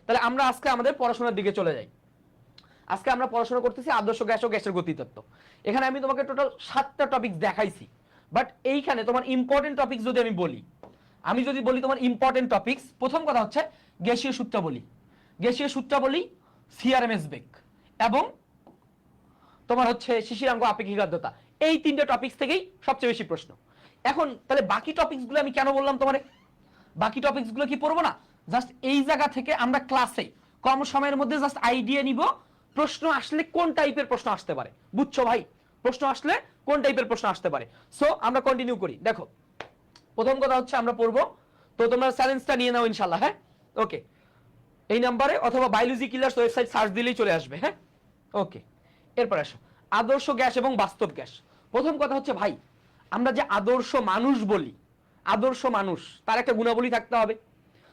তাহলে আমরা আজকে আমাদের পড়াশোনার দিকে চলে যাই। আজকে আমরা পড়াশোনা করতেছি আদর্শ গ্যাস ও গ্যাসের গতিতত্ত্ব। এখানে আমি তোমাকে টোটাল 7টা টপিক দেখাইছি, বাট এইখানে তোমার ইম্পর্টেন্ট টপিক যদি আমি যদি বলি তোমার ইম্পর্টেন্ট টপিকস, প্রথম কথা হচ্ছে গ্যাসীয় সূত্রাবলী, সিআরএমএস বেগ এবং তোমার হচ্ছে শিশিরাঙ্ক আপেক্ষিক আর্দ্রতা। এই 3টে টপিকস থেকেই সবচেয়ে বেশি প্রশ্ন। এখন তাহলে বাকি টপিকসগুলো আমি কেন বললাম তোমারে, বাকি টপিকসগুলো কি পড়বো না? জাস্ট এই জায়গা থেকে আমরা ক্লাসে কম সময়ের মধ্যে জাস্ট আইডিয়া নিব প্রশ্ন আসলে কোন টাইপের প্রশ্ন আসতে পারে। বুঝছো ভাই? প্রশ্ন আসলে কোন টাইপের প্রশ্ন আসতে পারে। সো আমরা কন্টিনিউ করি। দেখো প্রথম কথা হচ্ছে আমরা পড়বো, তো তোমরা চ্যালেঞ্জটা নিয়ে নাও ইনশাআল্লাহ। হ্যাঁ, ওকে, এই নাম্বারে অথবা বায়োলজি কিলার্স ওয়েবসাইট সার্চ দিলেই চলে আসবে। হ্যাঁ, ওকে। এরপর আসো আদর্শ গ্যাস এবং বাস্তব গ্যাস। প্রথম কথা হচ্ছে ভাই, আমরা যে আদর্শ মানুষ বলি, আদর্শ মানুষ তার একটা গুণাবলী থাকতে হবে।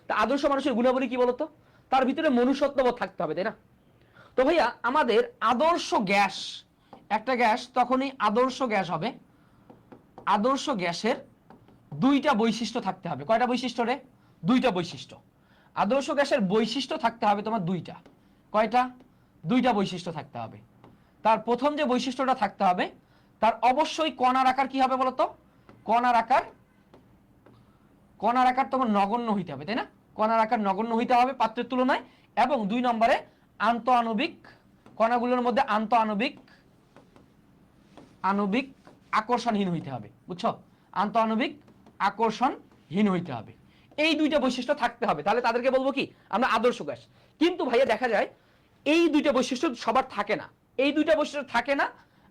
তা আদর্শ মানুষের গুণাবলী কি বলতো? তার ভিতরে মনুষ্যত্ববোধ থাকতে হবে, তাই না? তো ভাইয়া আমাদের আদর্শ গ্যাস, একটা গ্যাস তখনই আদর্শ গ্যাস হবে, আদর্শ গ্যাসের 2টা বৈশিষ্ট্য থাকতে হবে। কয়টা বৈশিষ্ট্য রে? 2টা বৈশিষ্ট্য। আদর্শ গ্যাসের বৈশিষ্ট্য থাকতে হবে তোমার 2টা। কয়টা? 2টা বৈশিষ্ট্য থাকতে হবে। তার প্রথম যে বৈশিষ্ট্যটা থাকতে হবে, তার অবশ্যই কণার আকার কি হবে বলতো? কণার আকার তোমার নগণ্য হইতে হবে, তাই না? কণার আকার নগণ্য হইতে হবে পাত্রের তুলনায়। এবং 2 নম্বরে আন্তঃআণবিক, কণাগুলোর মধ্যে আন্তঃআণবিক আকর্ষণহীন হইতে হবে। বুঝছো? আন্তঃআণবিক আকর্ষণহীন হইতে হবে। এই 2টা বৈশিষ্ট্য থাকতে হবে, তাহলে তাদেরকে বলবো কি আমরা আদর্শ গ্যাস। কিন্তু ভাইয়া দেখা যায় এই 2টা বৈশিষ্ট্য সবার থাকে না, এই 2টা বৈশিষ্ট্য থাকে না।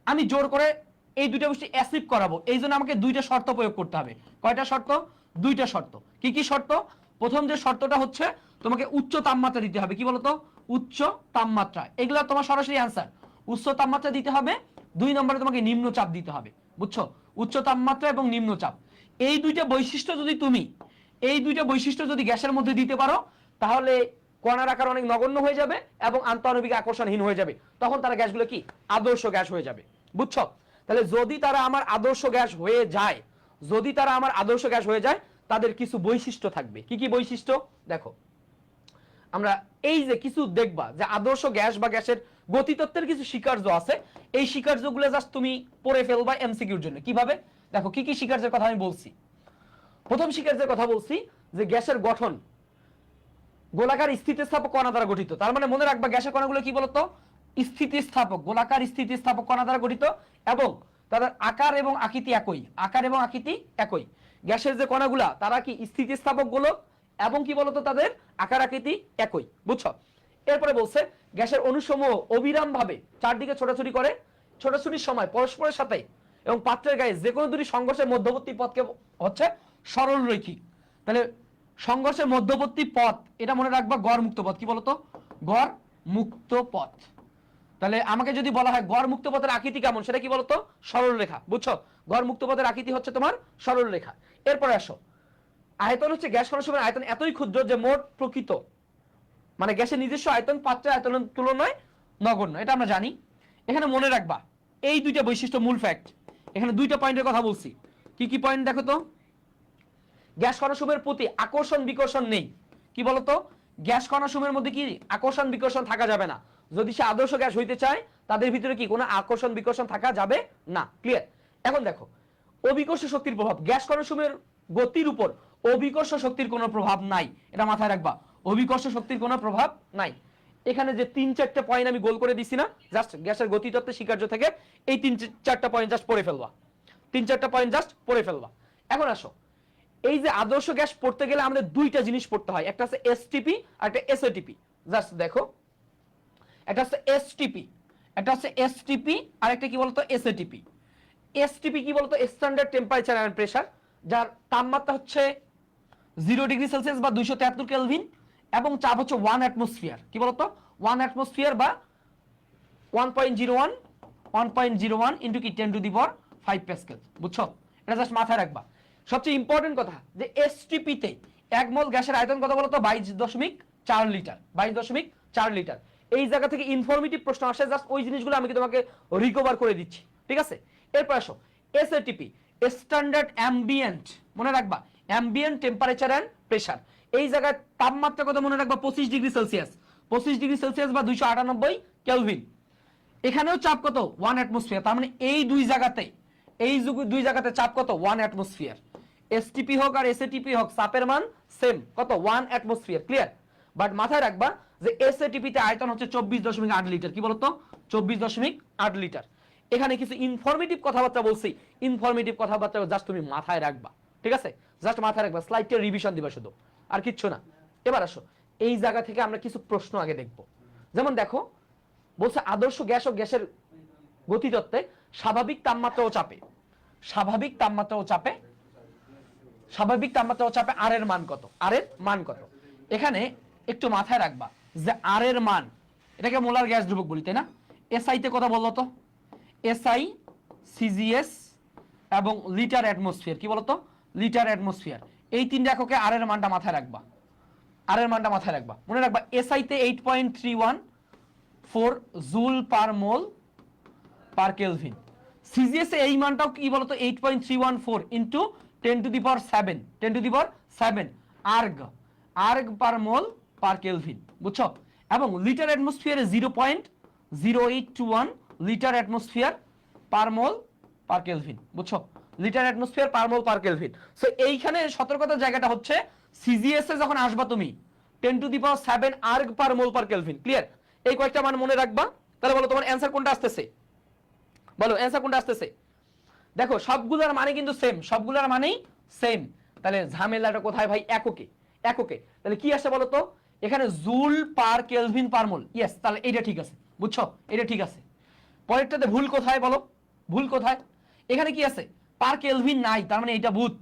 আমি জোর করে এই 2টা বৈশিষ্ট্য অ্যাচিভ করাবো, এই জন্য আমাকে 2টা শর্ত প্রয়োগ করতে হবে। কয়টা শর্ত? 2টা শর্ত। কি কি শর্ত? প্রথম যে শর্তটা হচ্ছে তোমাকে উচ্চ তাপমাত্রা দিতে হবে। কি বলতো? উচ্চ তাপমাত্রা। এগুলো তোমার সরাসরি আনসার। উচ্চ তাপমাত্রা দিতে হবে। 2 নম্বরে তোমাকে নিম্ন চাপ দিতে হবে। বুঝছো? উচ্চ তাপমাত্রা এবং নিম্ন চাপ, এই 2টা বৈশিষ্ট্য যদি গ্যাসের মধ্যে দিতে পারো, তাহলে কণার আকার অনেক নগণ্য হয়ে যাবে এবং আন্তঃআণবিক আকর্ষণহীন হয়ে যাবে। তখন তারা গ্যাসগুলো কি আদর্শ গ্যাস হয়ে যাবে। বুঝছো? তাহলে যদি তারা আমার আদর্শ গ্যাস হয়ে যায়, তাদের কিছু বৈশিষ্ট্য থাকবে। কি কি বৈশিষ্ট্য? দেখো আমরা এই যে কিছু দেখবা যে আদর্শ গ্যাস বা গ্যাসের গতিতত্ত্বের কিছু স্বীকার্য আছে, এই স্বীকার্যগুলো জাস্ট তুমি পড়ে ফেলবা এমসিকিউর জন্য। কিভাবে? দেখো কি কি স্বীকার্যের কথা আমি বলছি। প্রথম স্বীকার্যের কথা বলছি যে গ্যাসের গঠন গোলাকার স্থিতিস্থাপক কণা দ্বারা গঠিত। তার মানে মনে রাখবা গ্যাসের কণাগুলো কি বলতো? স্থিতিস্থাপক, গোলাকার স্থিতিস্থাপক কণা দ্বারা গঠিত এবং তাদের আকার এবং আকৃতি একই। গ্যাসের যে কণাগুলা তারা কি স্থিতিস্থাপক গোলক এবং কি বলতো তাদের আকার আকৃতি একই। বুঝছো? এরপরে বলছে গ্যাসের অণুসমূহ অবিরাম ভাবে চারদিকে ছোটাছুটি করে, ছোটাছুটির সময় পরস্পরের সাথে এবং পাত্রের গায়ে যে কোনো দুটি সংঘর্ষের মধ্যবর্তী পথকে হচ্ছে সরল রৈখিক। তাহলে সংঘর্ষের মধ্যবর্তী পথ, এটা মনে রাখবা গড় মুক্ত পথ। কি বলতো? গড় মুক্ত পথ। তাহলে আমাকে যদি বলা হয় গড় মুক্ত পথের আকৃতি কেমন, সেটা কি বলতো? সরল রেখা। বুঝছো? গড় মুক্ত পথের আকৃতি হচ্ছে তোমার সরল রেখা। এরপরে আসো আয়তন হচ্ছে গ্যাস কণাসমূহের আয়তন এতই ক্ষুদ্র যে মোট প্রকৃত মানে গ্যাসের নিজস্ব আয়তন পাত্রের আয়তনের তুলনায় নগণ্য। এটা আমরা জানি। এখানে মনে রাখবা এই 2টা বৈশিষ্ট্য মূল ফ্যাক্ট। এখানে 2টা পয়েন্টের কথা বলছি। কি কি পয়েন্ট দেখো তো? গ্যাস কণাসমূহের প্রতি আকর্ষণ বিকর্ষণ নেই। কি বলতো? গ্যাস কণাসমূহের মধ্যে কি আকর্ষণ বিকর্ষণ থাকা যাবে না। যদি সে আদর্শ গ্যাস হইতে চায়, তাদের ভিতরে কি কোনো আকর্ষণ বিকর্ষণ থাকা যাবে না। ক্লিয়ার? এখন দেখো অভিকর্ষ শক্তির প্রভাব, গ্যাস কণাসমূহের গতির উপর অভিকর্ষ শক্তির কোনো প্রভাব নাই। এটা মাথায় রাখবা, অভিকর্ষ শক্তির কোনো প্রভাব নাই। এখানে যে 3-4টে পয়েন্ট আমি গোল করে দিছি না, জাস্ট গ্যাসের গতিতত্ত্বের স্বীকার্য থেকে এই 3-4টা পয়েন্ট জাস্ট পড়ে ফেলবা। 3-4টা পয়েন্ট জাস্ট পড়ে ফেলবা। এখন আসো এই যে আদর্শ গ্যাস পড়তে গেলে আমাদের 2টা জিনিস পড়তে হয়, একটা হচ্ছে এসটিপি আর একটা এসএটিপি। জাস্ট দেখো, একটা হচ্ছে এসটিপি আর একটা কি বলতো? এসএটিপি। এসটিপি কি বলতো? স্ট্যান্ডার্ড টেম্পারেচার এন্ড প্রেসার, যার তাপমাত্রা হচ্ছে 0 ডিগ্রি সেলসিয়াস বা 273 কেলভিন এবং চাপ হচ্ছে 1 অ্যাটমসফিয়ার। কি বলতো? 1 অ্যাটমসফিয়ার বা 1.01 ইন্টু কি 10 টু দি পাওয়ার 5 প্যাসকেল। বুঝছো? এটা জাস্ট মাথায় রাখবা। সবচেয়ে ইম্পর্টেন্ট কথা যে এসটিপি তে 1 মোল গ্যাসের আয়তন কত বলতো? 22.4 লিটার। 22.4 লিটার। এই জায়গা থেকে ইনফরমেটিভ প্রশ্ন আসে, জাস্ট ওই জিনিসগুলো আমি তোমাকে রিকভার করে দিচ্ছি। ঠিক আছে? এরপর আসো এসএটিপি, স্ট্যান্ডার্ড অ্যাম্বিয়েন্ট। মনে রাখবা অ্যাম্বিয়েন্ট টেম্পারেচার এন্ড প্রেসার। এই জায়গায় তাপমাত্রা কত মনে রাখবা 25°C, 25°C বা 298 কেলভিন। এখানেও চাপ কত 1 অ্যাটমসফিয়ার। তার মানে এই দুই জায়গাতে চাপ কত 1 অ্যাটমসফিয়ার। এসটিপি হোক আর এসএটিপি হোক চাপের মান সেম কত 1 অ্যাটমসফিয়ার। ক্লিয়ার? বাট মাথায় রাখবা যে এসএটিপি তে আয়তন হচ্ছে 24.8 লিটার। কি বলতো 24.8 লিটার। এখানে কিছু ইনফরমেটিভ কথাবার্তা বলছি, ইনফরমেটিভ কথাবার্তা জাস্ট তুমি মাথায় রাখবা, ঠিক আছে? জাস্ট মাথায় রাখবা, স্লাইডটা রিভিশন দিবা শুধু, আর কিচ্ছু না। এবার আসো এই জায়গা থেকে আমরা কিছু প্রশ্ন আগে দেখব। যেমন দেখো বলছে আদর্শ গ্যাস ও গ্যাসের গতিতত্ত্বে স্বাভাবিক তাপমাত্রা ও চাপে আর এর মান কত? এখানে একটু মাথায় রাখবা যে আর এর মান, এটাকে মোলার গ্যাস ধ্রুবক বলি, তাই না? এসআই তে কথা বললো তো, এসআই, সিজিএস এবং লিটার অ্যাটমসফিয়ার। কি বলতো লিটার অ্যাটমসফিয়ার। এই তিনটা এককে আর এর মানটা মাথায় রাখবা, মনে রাখবা এসআই তে 8.314 জুল পার মোল পার কেলভিন। সিজিএস এই মানটাও কি বলতো 8.314 ইনটু 10⁷ আর্গ পার মোল পার কেলভিন, বুঝছো? এবং লিটার অ্যাটমসফিয়ারে 0.0821 লিটার অ্যাটমসফিয়ার পার মোল পার কেলভিন, বুঝছো? লিটার অ্যাটমসফিয়ার পার মোল পার কেলভিন। সো এইখানে সতর্কতার জায়গাটা হচ্ছে সিজিএস এ যখন আসবা তুমি 10⁷ আর্গ পার মোল পার কেলভিন। ক্লিয়ার? এই কয়েকটা মান মনে রাখবা। তাহলে বলো তোমার অ্যানসার কোনটা আসতেছে? দেখো সবগুলোর মানে কিন্তু সেম, তাহলে ঝামেলাটা কোথায় ভাই? এককে। তাহলে কি আসে বলো তো? এখানে জুল পার কেলভিন পার মোল। ইয়েস, তাহলে এটা ঠিক আছে, বুঝছো? এটা ঠিক আছে। পরেরটাতে ভুল কোথায় বলো? এখানে কি আছে? পার কেলভিন নাই, তার মানে এটা ভূত।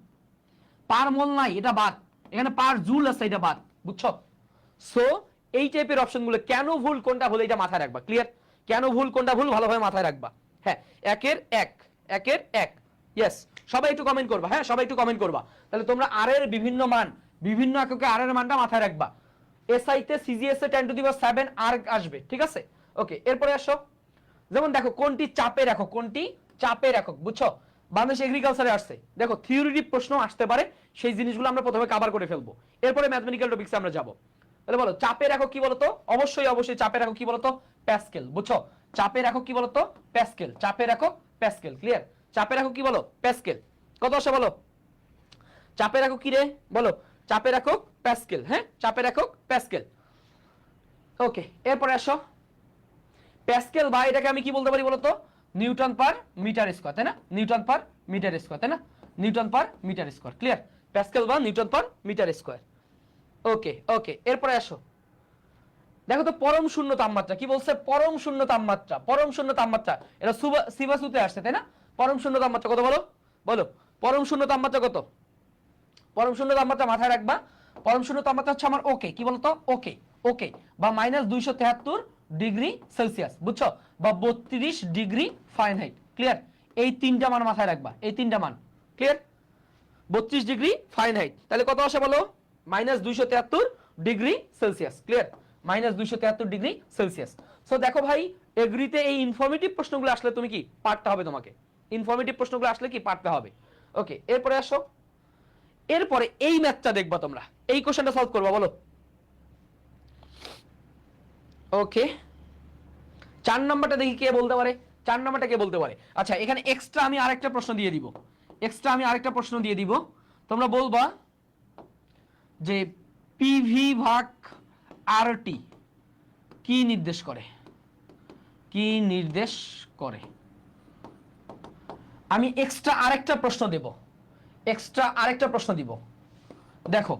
পার মোল নাই, এটা বাদ। এখানে পার জুল আছে, এটা বাদ, বুঝছো? সো এই টাইপের অপশনগুলো কেন ভুল কোনটা ভুল এটা মাথায় রাখবা। ক্লিয়ার? কেন ভুল কোনটা ভুল ভালোভাবে মাথায় রাখবা। হ্যাঁ, একের এক। ইয়েস, সবাই একটু কমেন্ট করবা। হ্যাঁ, সবাই একটু কমেন্ট করবা। তাহলে তোমরা আর এর বিভিন্ন মান, বিভিন্ন এককে আর এর মানটা মাথায় রাখবা। এসআই তে সিজিএস এ 10⁷ আর্গ আসবে, ঠিক আছে? ওকে, এরপরে আসো। যেমন দেখো কোনটি চাপের একক, বুঝছো? বাংলাদেশ এগ্রিকালচারে আসছে। দেখো থিওরিটিভ প্রশ্ন আসতে পারে, সেই জিনিসগুলো আমরা প্রথমে কভার করে ফেলবো, এরপরে ম্যাথমেটিক্যাল টপিকসে আমরা যাব। তাহলে বলো চাপের একক কি বলতো? অবশ্যই চাপের একক কি বলতো? প্যাসকেল, বুঝছো? চাপের একক কি বলতো? প্যাসকেল। ক্লিয়ার? চাপের একক কি বলো? প্যাসকেল। কত আসে বলো? চাপের একক কি রে বলো? চাপের একক প্যাসকেল। হ্যাঁ, চাপের একক প্যাসকেল। ওকে, এরপরে আসো। প্যাসকেল বা এটাকে আমি কি বলতে পারি বলতো? নিউটন পার মিটার স্কয়ার, তাই না? Newton per metre square. Clear? Pascal বা newton per metre square. Okay, এরপরে আসো। দেখো তো পরম শূন্য তাপমাত্রা কি বলছে? পরম শূন্য তাপমাত্রা এটা সিবাসুতে আসছে, তাই না? পরম শূন্য তাপমাত্রা কত বলো? পরম শূন্য তাপমাত্রা কত? পরম শূন্য তাপমাত্রা মাথায় রাখবা। পরম শূন্য তাপমাত্রা হচ্ছে আমার ওকে, কি বলতো? ওকে বা -273°C, বুঝছো? বা 32°F। ক্লিয়ার? এই তিনটা মান মাথায় রাখবা, এই তিনটা মান। ক্লিয়ার? 32°F। তাহলে কত আসে বলো? -273°C। ক্লিয়ার? -273°C। সো দেখো ভাই, এগ্রিতে এই ইনফরমেটিভ প্রশ্নগুলো আসলে তুমি কি পারতে হবে, তোমাকে ইনফরমেটিভ প্রশ্নগুলো আসলে কি পারতে হবে। ওকে, এরপরে আসো। এরপরে এই ম্যাথটা দেখবা তোমরা, এই কোশ্চেনটা সলভ করবা, বলো। ওকে, 4 নাম্বারটা দেখি কে বলতে পারে। আচ্ছা, এখানে এক্সট্রা আমি আরেকটা প্রশ্ন দিয়ে দিব। তোমরা বলবা যে পিভি ভাগ আরটি কি নির্দেশ করে? আমি এক্সট্রা আরেকটা প্রশ্ন দিব। দেখো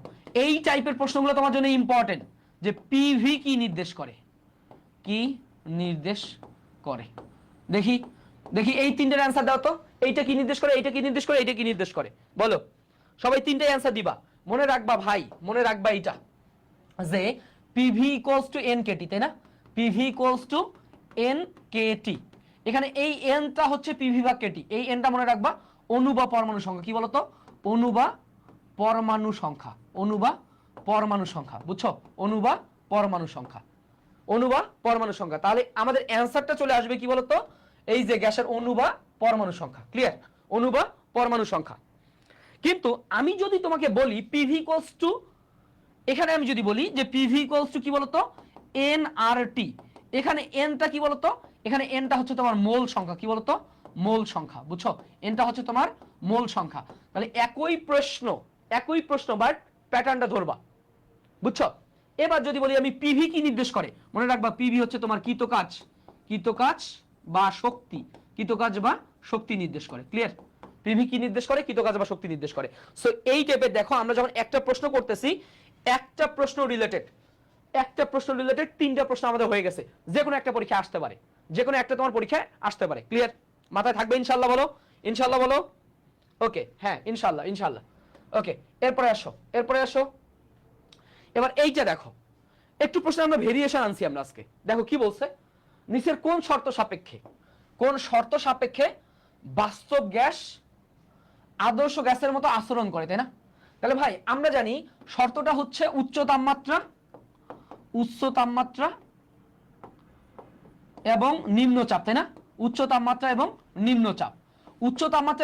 এই টাইপের প্রশ্নগুলো তোমার জন্য ইম্পর্টেন্ট, যে পিভি কি নির্দেশ করে। দেখি এই তিনটার অ্যান্সার দাও তো। এইটা কি নির্দেশ করে, বলো। সবাই তিনটাই অ্যান্সার দিবা। মনে রাখবা ভাই, এইটা যে পিভি ইকুয়ালস টু এনকেটি, তাই না? PV equals to NKT. এখানে এই এনটা হচ্ছে পিভি ভাগ কেটি। এই এনটা মনে রাখবা অণু বা পরমাণু সংখ্যা। কি বলতো? অণু বা পরমাণু সংখ্যা, বুঝছো? অণু বা পরমাণু সংখ্যা। তাহলে আমাদের অ্যান্সারটা চলে আসবে কি বলতো? এই যে গ্যাসের অণু বা পরমাণু সংখ্যা। ক্লিয়ার? অণু বা পরমাণু সংখ্যা। কিন্তু আমি যদি তোমাকে বলি পিভি ইকুয়ালস টু এখানে আমি যদি বলি যে পিভি ইকুয়ালস টু কি বলতো এন আর টি, এখানে এনটা কি বলতো, এখানে এনটা হচ্ছে তোমার মোল সংখ্যা, কি বলতো মোল সংখ্যা, বুঝছো, এনটা হচ্ছে তোমার মোল সংখ্যা। তাহলে একই প্রশ্ন বাট প্যাটার্নটা ধরবা, বুঝছো। এবার যদি বলি আমি পিভি কি নির্দেশ করে, মনে রাখবা পিভি হচ্ছে তোমার কৃতকাজ বা শক্তি, কৃতকাজ বা শক্তি নির্দেশ করে, ক্লিয়ার। পিভি কি নির্দেশ করে, কৃতকাজ বা শক্তি নির্দেশ করে। সো এই টাইপের দেখো আমরা যখন একটা প্রশ্ন করতেছি, একটা প্রশ্ন রিলেটেড তিনটা প্রশ্ন আমাদের হয়ে গেছে, যে কোনো একটা পরীক্ষা আসতে পারে, যে কোনো একটা তোমার পরীক্ষায় আসতে পারে, ক্লিয়ার, মাথায় থাকবে ইনশাআল্লাহ, বলো ইনশাআল্লাহ, বলো ওকে, হ্যাঁ ইনশাআল্লাহ ওকে। এরপরে আসো এবার এইটা দেখো, একটু প্রশ্ন আমরা ভেরিয়েশন আনছি আমরা আজকে, দেখো কি বলছে, নিচের কোন শর্ত সাপেক্ষে বাস্তব গ্যাস আদর্শ গ্যাসের মতো আচরণ করে, তাই না? তাহলে ভাই আমরা জানি শর্তটা হচ্ছে উচ্চ তাপমাত্রা এবং নিম্নচাপ, তাই না? উচ্চ তাপমাত্রা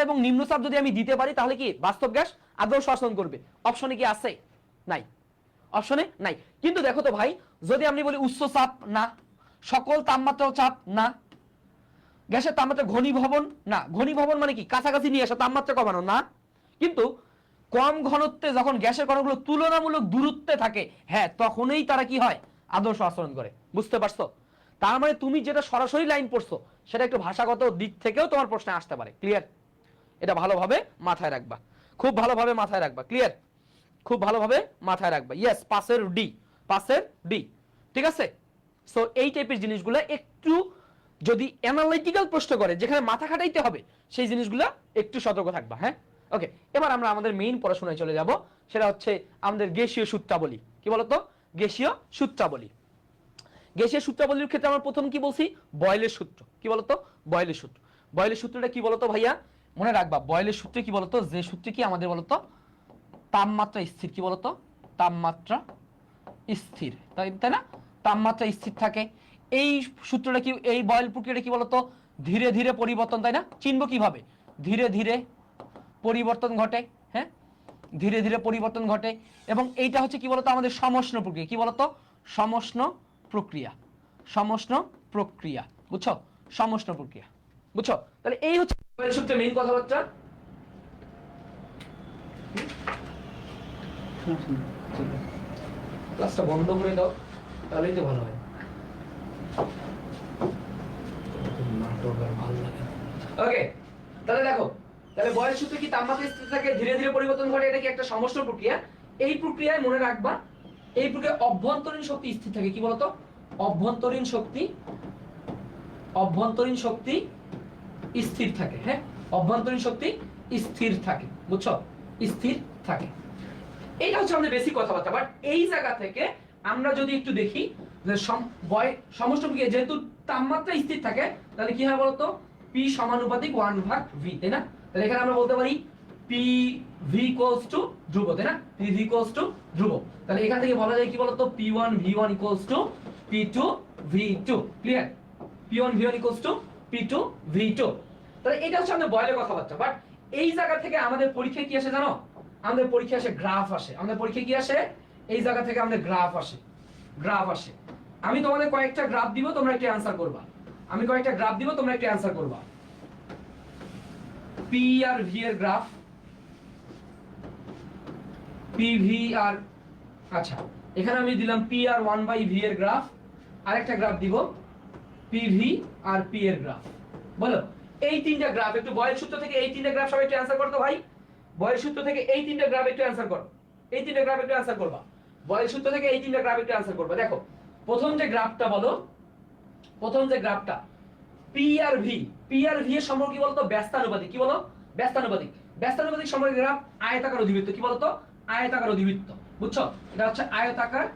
এবং নিম্নচাপ যদি আমি দিতে পারি তাহলে কি বাস্তব গ্যাস আদর্শ আচরণ করবে। অপশনে কি আছে? নাই, অপশনে নাই। কিন্তু দেখো তো ভাই, যদি আমি বলি উচ্চ চাপ না, সকল তাপমাত্রা চাপ না, গ্যাসের তাপমাত্রা ঘনীভবন না, ঘনীভবন মানে কি কাছাকাছি নিয়ে আসা, তাপমাত্রা কমানো না, কিন্তু কম ঘনত্বে যখন গ্যাসের কণাগুলো তুলনামূলক দূরত্বে থাকে, হ্যাঁ তখনই তারা কি হয় আদর্শ আচরণ করে, বুঝতে পারছো? তার মানে তুমি যেটা সরাসরি লাইন পড়ছো সেটা একটু ভাষাগত দিক থেকেও তোমার প্রশ্নে আসতে পারে, ক্লিয়ার। এটা ভালোভাবে মাথায় রাখবা, খুব ভালোভাবে মাথায় রাখবা, ক্লিয়ার, খুব ভালোভাবে মাথায় রাখবা। ইয়েস, পাসের ডি, ঠিক আছে। সো এই টাইপের জিনিসগুলো একটু যদি অ্যানালিটিক্যাল প্রশ্ন করে যেখানে মাথা খাটাইতে হবে, সেই জিনিসগুলো একটু সতর্ক থাকবা, হ্যাঁ ওকে। এবার আমরা আমাদের মেইন পড়াশোনায় চলে যাব, সেটা হচ্ছে আমাদের গ্যাসীয় সূত্রাবলী। কি বলতো? গ্যাসীয় সূত্রাবলীর ক্ষেত্রে আমরা প্রথম কি বলছি, বয়েলের সূত্র। কি বলতো? বয়েলের সূত্রটা কি বলতো ভাইয়া, মনে রাখবা বয়েলের সূত্রে কি বলতো, যে সূত্রে কি আমাদের বলতো তাপমাত্রা স্থির, কি বলতো তাপমাত্রা স্থির, তাই না? তাপমাত্রা স্থির থাকে। এই সূত্রটা কি, এই বয়েল প্রক্রিয়াটা কি বলতো ধীরে ধীরে পরিবর্তন, তাই না? চিনবো কিভাবে? ধীরে ধীরে পরিবর্তন ঘটে, হ্যাঁ ধীরে ধীরে পরিবর্তন ঘটে। এবং এইটা হচ্ছে কি বলতো আমাদের সমষ্ণ প্রক্রিয়া। কি বলতো? সমষ্ণ প্রক্রিয়া, বুঝছো? সমষ্ণ প্রক্রিয়া, বুঝছো? তাহলে এই হচ্ছে বয়েল সূত্রের মেইন কথাবার্তা। ক্লাসটা বন্ধ করে দাও, তাহলেই তো ভালো হয়। ওকে, তাহলে দেখো, তাহলে বয়েল সূত্রে কি তাপমাত্রা স্থির থাকে, ধীরে ধীরে পরিবর্তন ঘটে, এটা কি একটা সমষ্ণ প্রক্রিয়া। এই প্রক্রিয়ায় মনে রাখবা, এই প্রক্রিয়ায় অভ্যন্তরীণ শক্তি স্থির থাকে। কি বলতো? অভ্যন্তরীণ শক্তি স্থির থাকে, হ্যাঁ অভ্যন্তরীণ শক্তি স্থির থাকে, বুঝছো? স্থির থাকে। এইটা হচ্ছে আমাদের বেসিক কথাবার্তা। বাট এই জায়গা থেকে আমরা যদি একটু দেখি যে সমষ্ণ প্রক্রিয়া যেহেতু তাপমাত্রা স্থির থাকে, তাহলে কি হয় বলতো P সমানুপাতিক 1/v, তাই না? তাহলে এখানে আমরা বলতে পারি PV ইকুয়ালস টু ধ্রুব, তাই না? PV ইকুয়ালস টু ধ্রুব। তাহলে এখান থেকে বলা যায় কি বলতো P1 V1 equals to P2 V2, clear? P1 V1 equals to P2 V2। তাহলে এটা হচ্ছে আমাদের বয়েলের কথাবার্তা। বাট এই জায়গা থেকে আমাদের পরীক্ষায় কি আসে জানো? আমাদের পরীক্ষা আসে গ্রাফ আসে। আমাদের পরীক্ষা কি আসে? এই জায়গা থেকে আমাদের গ্রাফ আসে। আমি তোমাদের কয়েকটা গ্রাফ দিব, তোমরা একটা অ্যানসার করবা। P আর V এর গ্রাফ, PV আর, আচ্ছা এখানে আমি দিলাম P আর 1/v এর গ্রাফ, আরেকটা গ্রাফ দিব PV আর P এর গ্রাফ। বলো এই তিনটা গ্রাফ একটু বয়েল সূত্র থেকে এই তিনটা গ্রাফ সবাই একটু অ্যানসার করো তো ভাই। বয়েল সূত্র থেকে এই তিনটা গ্রাফ একটু অ্যানসার করো। এই তিনটা গ্রাফ একটু অ্যানসার করবা। বয়েল সূত্র থেকে এই তিনটা গ্রাফ একটু অ্যানসার করবা। দেখো প্রথম যে গ্রাফটা বলো, P আর V এর সম্পর্ক কি বলতো? ব্যস্তানুপাতিক। কি বলো? ব্যস্তানুপাতিক সম্পর্কের গ্রাফ আয়তাকার অধিবৃত্ত। কি বলতো? আয়তাকার অধিবৃত্ত, বুঝছো? এটা হচ্ছে আয়তাকার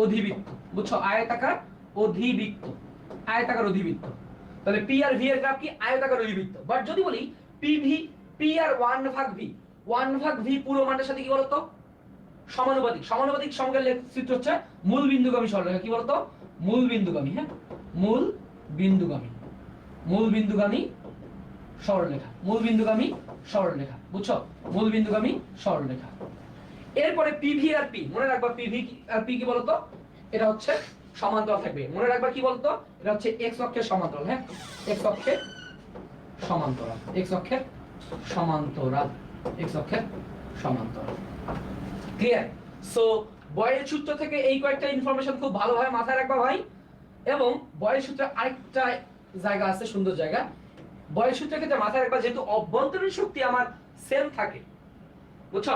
অধিবৃত্ত, বুঝছো? আয়তাকার অধিবৃত্ত। তাহলে P আর V এর গ্রাফ কি? আয়তাকার অধিবৃত্ত। বাট যদি বলি P আর 1/v পুরো মানের সাথে কি বলতো সমানুপাতিক সমকের সূত্র হচ্ছে মূল বিন্দুগামী সরলরেখা। কি বলতো? মূল বিন্দুগামী, হ্যাঁ মূল বিন্দুগামী সরলরেখা, বুঝছো? মূল বিন্দুগামী সরলরেখা। এরপরে পিভি আর পি মনে রাখবা, পিভি আর পি কি বলতো, এটা হচ্ছে সমান্তরাল থাকবে। মনে রাখবা কি বলতো, এটা হচ্ছে এক্স অক্ষের সমান্তরাল। হ্যাঁ, এক্স অক্ষের সমান্তরাল, এক্স অক্ষের সমান্তরাল, এক্স অক্ষের সমান্তরাল। ক্লিয়ার? সো বয়েল সূত্র থেকে এই কয়েকটা ইনফরমেশন খুব ভালোভাবে মাথায় রাখবা ভাই। এবং বয়েল সূত্রে আরেকটা জায়গা আছে, সুন্দর জায়গা। বয়েল সূত্রের ক্ষেত্রে মাথায় রাখবা, যেহেতু অভ্যন্তরীণ শক্তি আমার সেম থাকে, বুঝছো?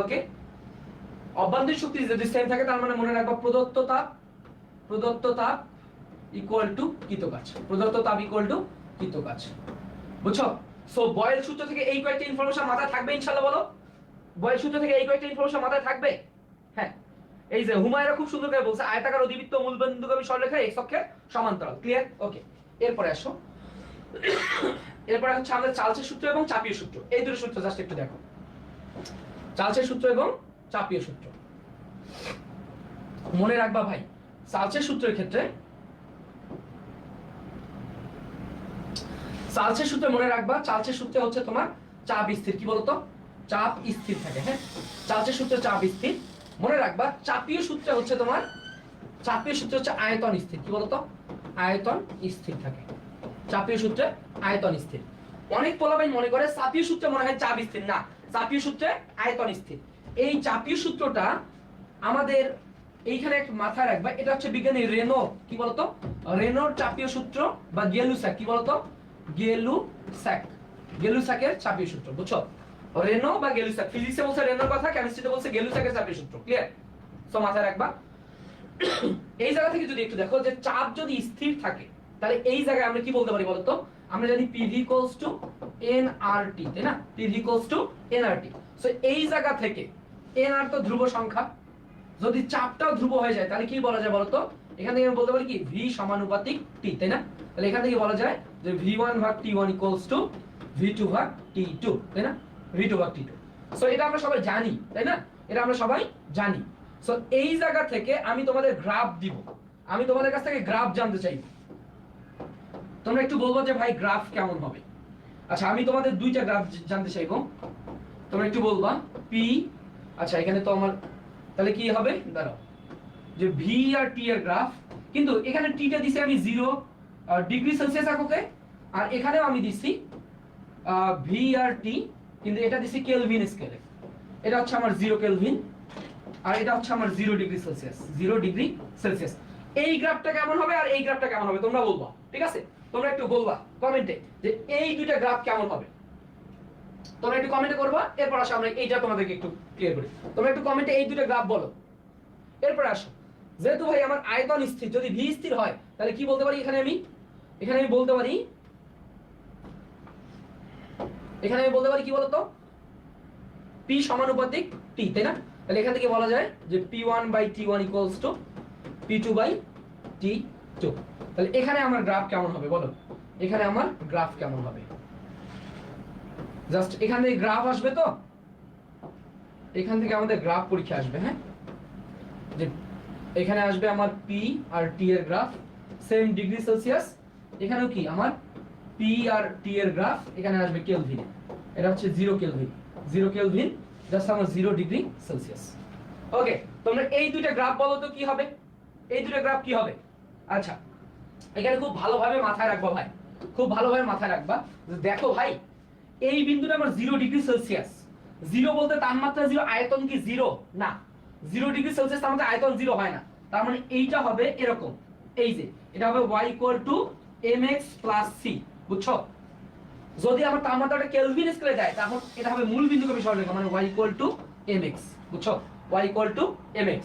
ওকে, অভ্যন্তরীণ শক্তি যদি সেম থাকে তার মানে মনে রাখবা প্রদত্ত তাপ ইকুয়াল টু কৃত কাজ, প্রদত্ত তাপ ইকুয়াল টু কৃত কাজ, বুঝছো? সো বয়েল সূত্র থেকে এই কয়েকটা ইনফরমেশন মাথায় থাকবে ইনশাআল্লাহ। বলো, বয়েল সূত্র থেকে এই কয়েকটা ইনফরমেশন মাথায় থাকবে? হ্যাঁ, এই যে হুমায়রা খুব সুন্দর করে বলছে, আয়তাকার অধিবৃত্ত মূলবিন্দুগামী সরলরেখা এক্স অক্ষের সমান্তরাল। ক্লিয়ার? ওকে, এরপরে আসো, এরপরে হচ্ছে আমাদের চার্লসের সূত্র এবং চাপীয় সূত্র। এই দুটো সূত্র জাস্ট একটু দেখো, চার্লসের সূত্র এবং চাপীয় সূত্র। মনে রাখবা ভাই, চার্লসের সূত্রের ক্ষেত্রে, চার্লসের সূত্রে মনে রাখবা, চার্লসের সূত্রে হচ্ছে তোমার চাপ স্থির। কি বলতো, চাপ স্থির থাকে। হ্যাঁ, চার্লসের সূত্রে চাপ স্থির। মনে রাখবা চাপীয় সূত্রে হচ্ছে তোমার, চাপীয় সূত্রে হচ্ছে আয়তন স্থির। কি বলতো, আয়তন স্থির থাকে। চাপীয় সূত্রে আয়তন স্থির। অনেক পোলাপাইন মনে করে চাপীয় সূত্রে মনে হয় চাপ স্থির, না, চাপীয় সূত্রে আয়তন স্থির। এই চাপীয় সূত্রটা আমাদের এইখানে একটা মাথায় রাখবা, এটা হচ্ছে বিজ্ঞানী রেনো, কি বলতো, রেনোর চাপীয় সূত্র বা গেলুস্যাক। কি বলতো, গেলুস্যাকের চাপীয় সূত্র, বুঝছো? রেনো বা গেলুস্যাক, ফিজিক্সে বলছে রেনোর কথা, কেমিস্ট্রিতে বলছে গেলুস্যাকের চাপীয় সূত্র। ক্লিয়ার? সো মাথায় রাখবা। এই জায়গা থেকে যদি একটু দেখো যে চাপ যদি স্থির থাকে, তাহলে এই জায়গায় আমরা কি বলতে পারি বলতো, আমরা জানি পিভি ইকুয়ালস টু এনআরটি, তাই না? PV equals two nRT. So এই জায়গা থেকে এনআর তো ধ্রুব সংখ্যা, যদি চাপটাও ধ্রুব হয়ে যায় তাহলে কি বলা যায় বলতো, এখান থেকে আমরা বলতে পারি কি ভি সমানুপাতিক টি, তাই না? তাহলে এখান থেকে বলা যায় যে v1 ভাগ t1 ইকুয়ালস টু v2 ভাগ t2, তাই না? v2 ভাগ t2। সো এটা আমরা সবাই জানি, তাই না? এটা আমরা সবাই জানি। সো এই জায়গা থেকে আমি তোমাদের গ্রাফ দিব, আমি তোমাদের কাছ থেকে গ্রাফ জানতে চাই। তোমরা একটু বলবো যে ভাই গ্রাফ কেমন হবে। আচ্ছা, আমি তোমাদের দুইটা গ্রাফ জানতে চাইবো, তোমরা একটু বলবা পি। আচ্ছা, এখানে তো আমার তাহলে কি হবে, দাঁড়াও, যে ভি আর টি এর গ্রাফ, কিন্তু এখানে টিটা দিছি আমি 0 ডিগ্রি সেলসিয়াস এককে, আর এখানেও আমি দিছি ভি আর টি, কিন্তু এটা দিছি কেলভিন স্কেলে। এটা হচ্ছে আমার 0 কেলভিন, আর এটা হচ্ছে আমার 0 ডিগ্রি সেলসিয়াস, 0 ডিগ্রি সেলসিয়াস। এই গ্রাফটা কেমন হবে আর এই গ্রাফটা কেমন হবে তোমরা বলবা, ঠিক আছে? তোমরা একটু বলবা কমেন্টে যে এই দুইটা গ্রাফ কেমন হবে। তোমরা একটু কমেন্টে করবা, এরপর আসো আমরা এইটা তোমাদেরকে একটু ক্লিয়ার করি। তোমরা একটু কমেন্টে এই দুইটা গ্রাফ বলো। এরপর আসো, যেহেতু ভাই আমার আয়তন স্থির, যদি ভি স্থির হয় তাহলে কি বলতে পারি, এখানে আমি বলতে পারি, কি বলতো, পি সমানুপাতিক টি, তাই না? তাহলে এখান থেকে বলা যায় যে p1 by t1 equals to p2 by t2। তাহলে এখানে আমার গ্রাফ কেমন হবে বলো, এখানে আমার গ্রাফ কেমন হবে? জাস্ট এখান থেকে গ্রাফ আসবে, তো এখান থেকে আমাদের গ্রাফ পরীক্ষা আসবে। হ্যাঁ, যে এখানে আসবে আমার পি আর টি এর গ্রাফ, সেম ডিগ্রি সেলসিয়াস। এখানেও কি আমার পি আর টি এর গ্রাফ, এখানে আসবে কেলভিন, এটা হচ্ছে 0 কেলভিন, 0 কেলভিন জাস্ট আমার 0 ডিগ্রি সেলসিয়াস। ওকে, তোমরা এই দুইটা গ্রাফ বলো তো কি হবে, এই দুইটা গ্রাফ কি হবে? আচ্ছা, এখানে খুব ভালোভাবে মাথায় রাখবা ভাই, খুব ভালোভাবে মাথায় রাখবা। দেখো ভাই, এই বিন্দুটা আমার 0 ডিগ্রি সেলসিয়াস। 0 বলতে তাপমাত্রা 0, আয়তন কি 0 না? 0 ডিগ্রি সেলসিয়াস তার মধ্যে আয়তন 0 হয় না। তার মানে এইটা হবে এরকম, এই যে এটা হবে y mx c, বুঝছো? যদি আমার তাপমাত্রাটা কেলভিন স্কেলে যায় তখন এটা হবে মূল বিন্দুগামী সরলরেখা, মানে y mx, বুঝছো? y mx।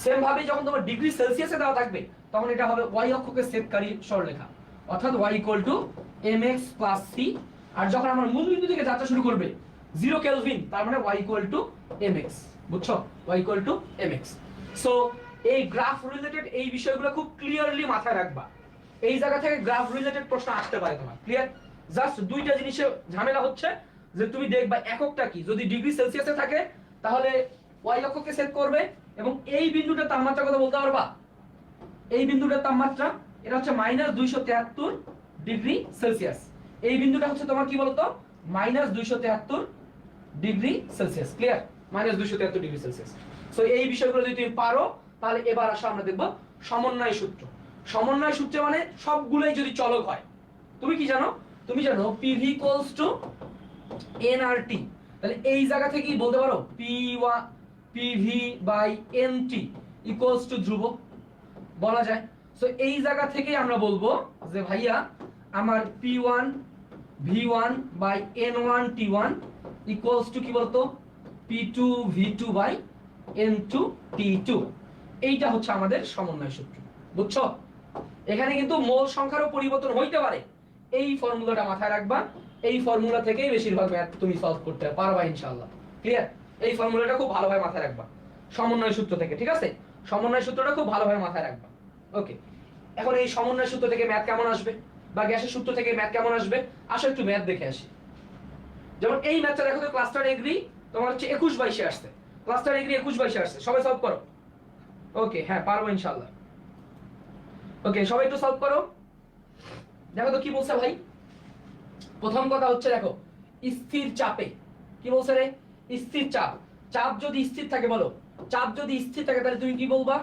সেম ভাবে যখন তোমার ডিগ্রি সেলসিয়াসে দেওয়া থাকবে তখন এটা হবে y অক্ষকে ছেদকারী সরলরেখা, অর্থাৎ y mx c। আর যখন আমার মূল বিন্দু থেকে যাত্রা শুরু করবে 0 কেলভিন, তার মানে y mx, বুঝছো? y mx। সো এই গ্রাফ রিলেটেড এই বিষয়গুলো খুব ক্লিয়ারলি মাথায় রাখবা। এই জায়গা থেকে গ্রাফ রিলেটেড প্রশ্ন আসতে পারে তোমার। ক্লিয়ার? জাস্ট দুইটা জিনিসে ঝামেলা হচ্ছে যে তুমি দেখবা এককটা কি, যদি ডিগ্রি সেলসিয়াসে থাকে তাহলে y অক্ষকে ছেদ করবে, এবং এই বিন্দুটার তাপমাত্রা কত বলতে পারবা? এই বিন্দুটার তাপমাত্রা এটা হচ্ছে -273 ডিগ্রি সেলসিয়াস। এই বিন্দুটা হচ্ছে তোমার কি বলতো, -273 degree Celsius. Clear? -273 degree Celsius. So এই বিষয়গুলো যদি তুমি পারো তাহলে এবার আসো আমরা দেখব সমন্বয় সূত্র। সমন্বয় সূত্র মানে সবগুলোই যদি চলক হয়, তুমি কি জানো? তুমি জানো PV nRT, তাহলে এই জায়গা থেকেই বলতে পারো PV/NT ধ্রুব বলা যায়। সো এই জায়গা থেকে আমরা বলবো যে ভাইয়া আমার P1 V1/N1 T1 কি বলতো P2 V2/N2 T2। এইটা হচ্ছে আমাদের সমন্বয় সূত্র, বুঝছো? এখানে কিন্তু মোল সংখ্যারও পরিবর্তন হইতে পারে, এই ফর্মুলাটা মাথায় রাখবা। এই ফর্মুলা থেকেই বেশিরভাগ ম্যাথ তুমি সলভ করতে পারবা ইনশাআল্লাহ। ক্লিয়ার? এই ফর্মুলাটা খুব ভালোভাবে মাথায় রাখবা সমন্বয় সূত্র থেকে, ঠিক আছে? সমন্বয় সূত্রটা খুব ভালোভাবে মাথায় রাখবা। ওকে, এখন এই সমন্বয় সূত্র থেকে ম্যাথ কেমন আসবে বা গ্যাসের সূত্র থেকে ম্যাথ কেমন আসবে, আসো একটু ম্যাথ দেখে আসি। যেমন এই ম্যাথটা দেখো তো, ক্লাস্টার এগ্রি তোমার হচ্ছে 21/22 আসছে, ক্লাস্টার এগ্রি 21/22 আসছে। সবাই সলভ করো। ওকে, হ্যাঁ পারবো ইনশাআল্লাহ। ওকে, সবাই একটু সলভ করো। দেখো তো কি বলছে ভাই। প্রথম কথা হচ্ছে দেখো, স্থির চাপে কি বলছে রে? স্থির চাপ। চাপ যদি স্থির থাকে, বলো চাপ যদি স্থির থাকে তাহলে তুমি কি বলবা?